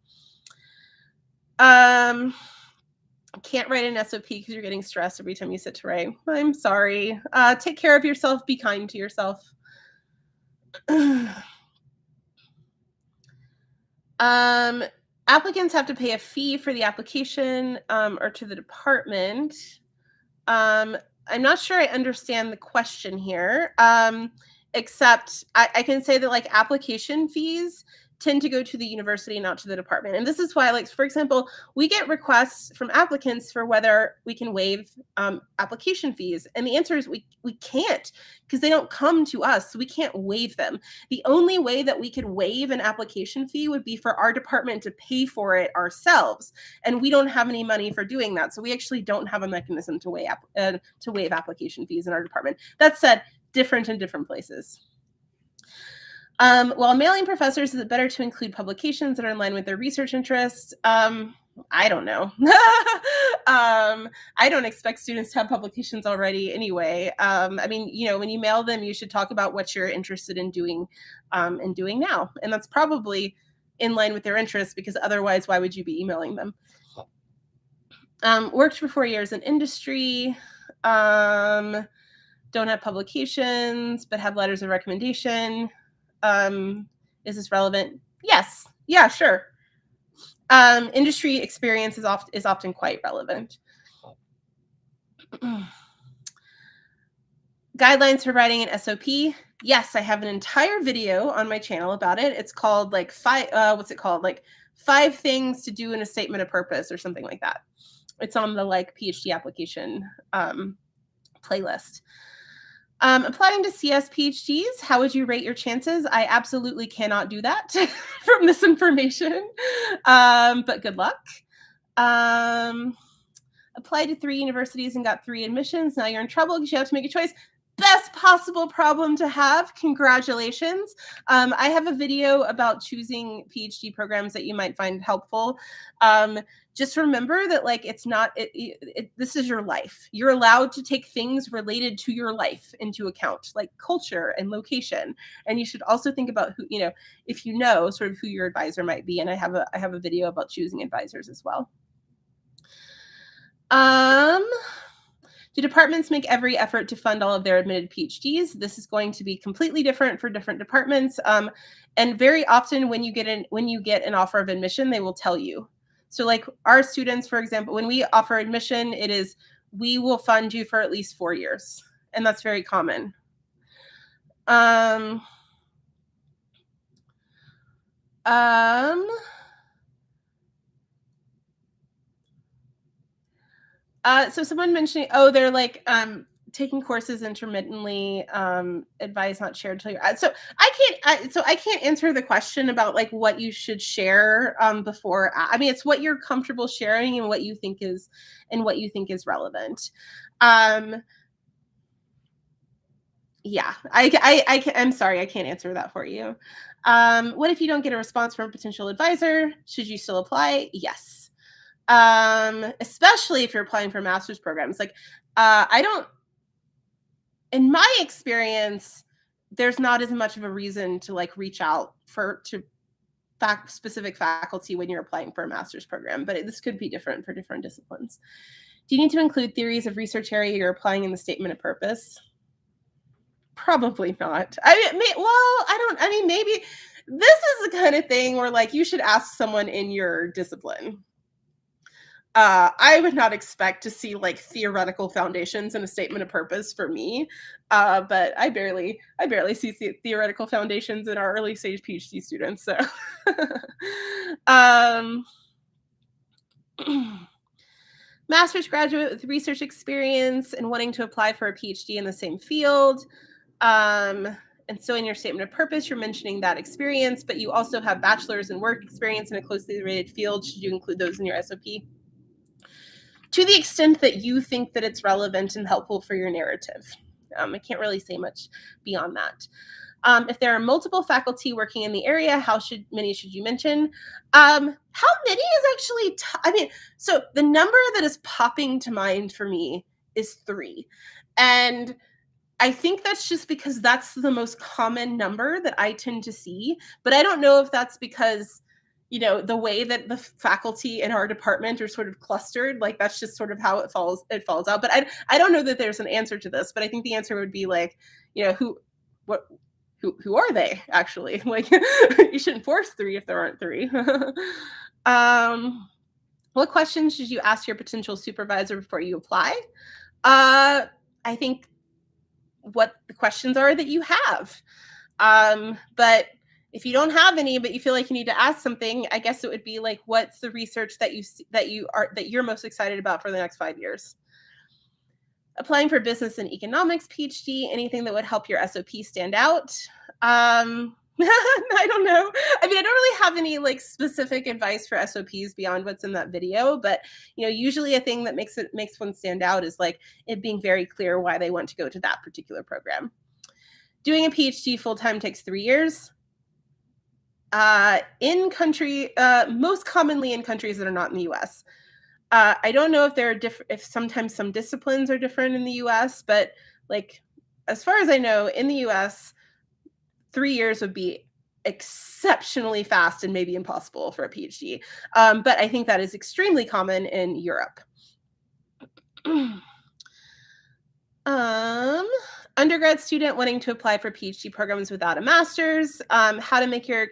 Can't write an SOP because you're getting stressed every time you sit to write. I'm sorry. Take care of yourself. Be kind to yourself. Applicants have to pay a fee for the application or to the department. I'm not sure I understand the question here, except I can say that like application fees tend to go to the university, not to the department. And this is why, like, for example, we get requests from applicants for whether we can waive application fees. And the answer is we can't, because they don't come to us. So we can't waive them. The only way that we could waive an application fee would be for our department to pay for it ourselves. And we don't have any money for doing that. So we actually don't have a mechanism to waive application fees in our department. That said, different in different places. While mailing professors, is it better to include publications that are in line with their research interests? I don't know. I don't expect students to have publications already anyway. When you mail them, you should talk about what you're interested in doing now. And that's probably in line with their interests, because otherwise, why would you be emailing them? Worked for 4 years in industry. Don't have publications, but have letters of recommendation. Is this relevant? Yes. Yeah, sure. Industry experience is often quite relevant. Guidelines for writing an SOP. Yes, I have an entire video on my channel about it. It's called like 5 things to do in a statement of purpose or something like that. It's on the like PhD application playlist. Applying to CS PhDs, how would you rate your chances? I absolutely cannot do that from this information, but good luck. Applied to 3 universities and got 3 admissions. Now you're in trouble because you have to make a choice. Best possible problem to have. Congratulations. I have a video about choosing PhD programs that you might find helpful. Just remember that like it's not this is your life. You're allowed to take things related to your life into account, like culture and location. And you should also think about who, if you know sort of who your advisor might be. And I have a video about choosing advisors as well. Do departments make every effort to fund all of their admitted PhDs? This is going to be completely different for different departments. And very often when you get an offer of admission, they will tell you. So like our students, for example, when we offer admission, it is, we will fund you for at least 4 years. And that's very common. So someone mentioning, they're like taking courses intermittently, advice not shared till you're so I can't answer the question about like what you should share before. I mean, it's what you're comfortable sharing and what you think is relevant. Yeah, I'm sorry, I can't answer that for you. What if you don't get a response from a potential advisor? Should you still apply? Yes. Especially if you're applying for master's programs. Like, in my experience, there's not as much of a reason to like reach out to specific faculty when you're applying for a master's program, but this could be different for different disciplines. Do you need to include theories of research area you're applying in the statement of purpose? Probably not. I mean, maybe this is the kind of thing where like you should ask someone in your discipline. I would not expect to see like theoretical foundations in a statement of purpose for me, but I barely see theoretical foundations in our early stage PhD students. So, master's graduate with research experience and wanting to apply for a PhD in the same field. And so in your statement of purpose, you're mentioning that experience, but you also have bachelor's and work experience in a closely related field. Should you include those in your SOP? To the extent that you think that it's relevant and helpful for your narrative. I can't really say much beyond that. If there are multiple faculty working in the area, how many should you mention? How many is actually, so the number that is popping to mind for me is 3. And I think that's just because that's the most common number that I tend to see. But I don't know if that's because, the way that the faculty in our department are sort of clustered, like that's just sort of how it falls out. But I don't know that there's an answer to this, but I think the answer would be like, who are they actually? Like you shouldn't force 3 if there aren't 3. What questions should you ask your potential supervisor before you apply? I think what the questions are that you have. But if you don't have any, but you feel like you need to ask something, I guess it would be like, what's the research that you're most excited about for the next 5 years? Applying for business and economics PhD, anything that would help your SOP stand out? I don't know. I don't really have any like specific advice for SOPs beyond what's in that video, but usually a thing that makes one stand out is like it being very clear why they want to go to that particular program. Doing a PhD full-time takes 3 years. In country, most commonly in countries that are not in the US. I don't know if there are if sometimes some disciplines are different in the US, but like as far as I know, in the US, 3 years would be exceptionally fast and maybe impossible for a PhD. But I think that is extremely common in Europe. Undergrad student wanting to apply for PhD programs without a master's, how to make your,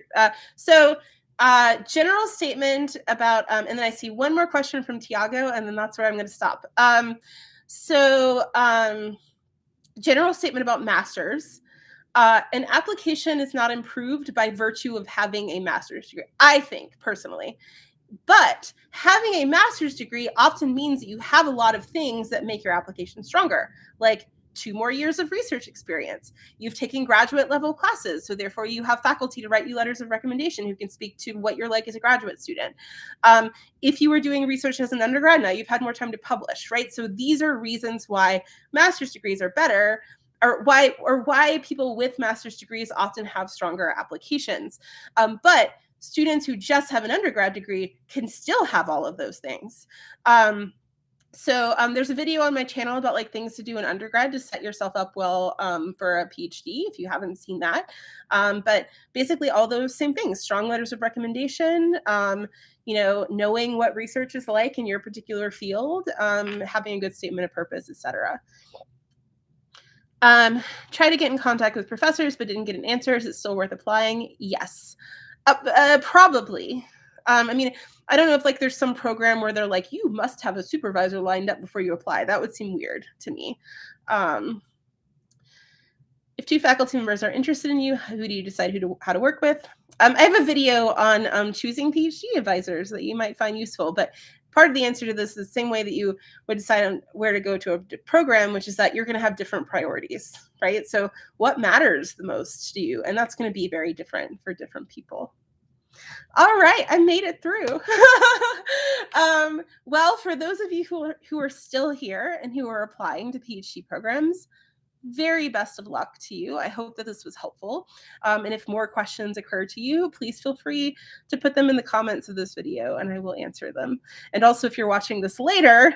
general statement about, and then I see one more question from Tiago, and then that's where I'm going to stop. General statement about masters. An application is not improved by virtue of having a master's degree, I think, personally. But having a master's degree often means that you have a lot of things that make your application stronger, like 2 more years of research experience. You've taken graduate level classes, so therefore you have faculty to write you letters of recommendation who can speak to what you're like as a graduate student. If you were doing research as an undergrad, now you've had more time to publish, right? So these are reasons why master's degrees are better, or why people with master's degrees often have stronger applications. But students who just have an undergrad degree can still have all of those things. There's a video on my channel about like things to do in undergrad to set yourself up well for a PhD, if you haven't seen that. But basically all those same things: strong letters of recommendation, knowing what research is like in your particular field, having a good statement of purpose, etc. Try to get in contact with professors but didn't get an answer. Is it still worth applying? Yes. Probably. I don't know if like there's some program where they're like, you must have a supervisor lined up before you apply. That would seem weird to me. If 2 faculty members are interested in you, who do you decide how to work with? I have a video on choosing PhD advisors that you might find useful, but part of the answer to this is the same way that you would decide on where to go to a program, which is that you're going to have different priorities, right? So what matters the most to you? And that's going to be very different for different people. All right, I made it through. Well, for those of you who are still here and who are applying to PhD programs, very best of luck to you. I hope that this was helpful. And if more questions occur to you, please feel free to put them in the comments of this video and I will answer them. And also, if you're watching this later,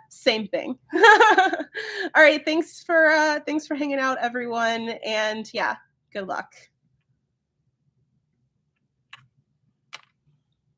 same thing. All right, thanks for hanging out, everyone. And yeah, good luck.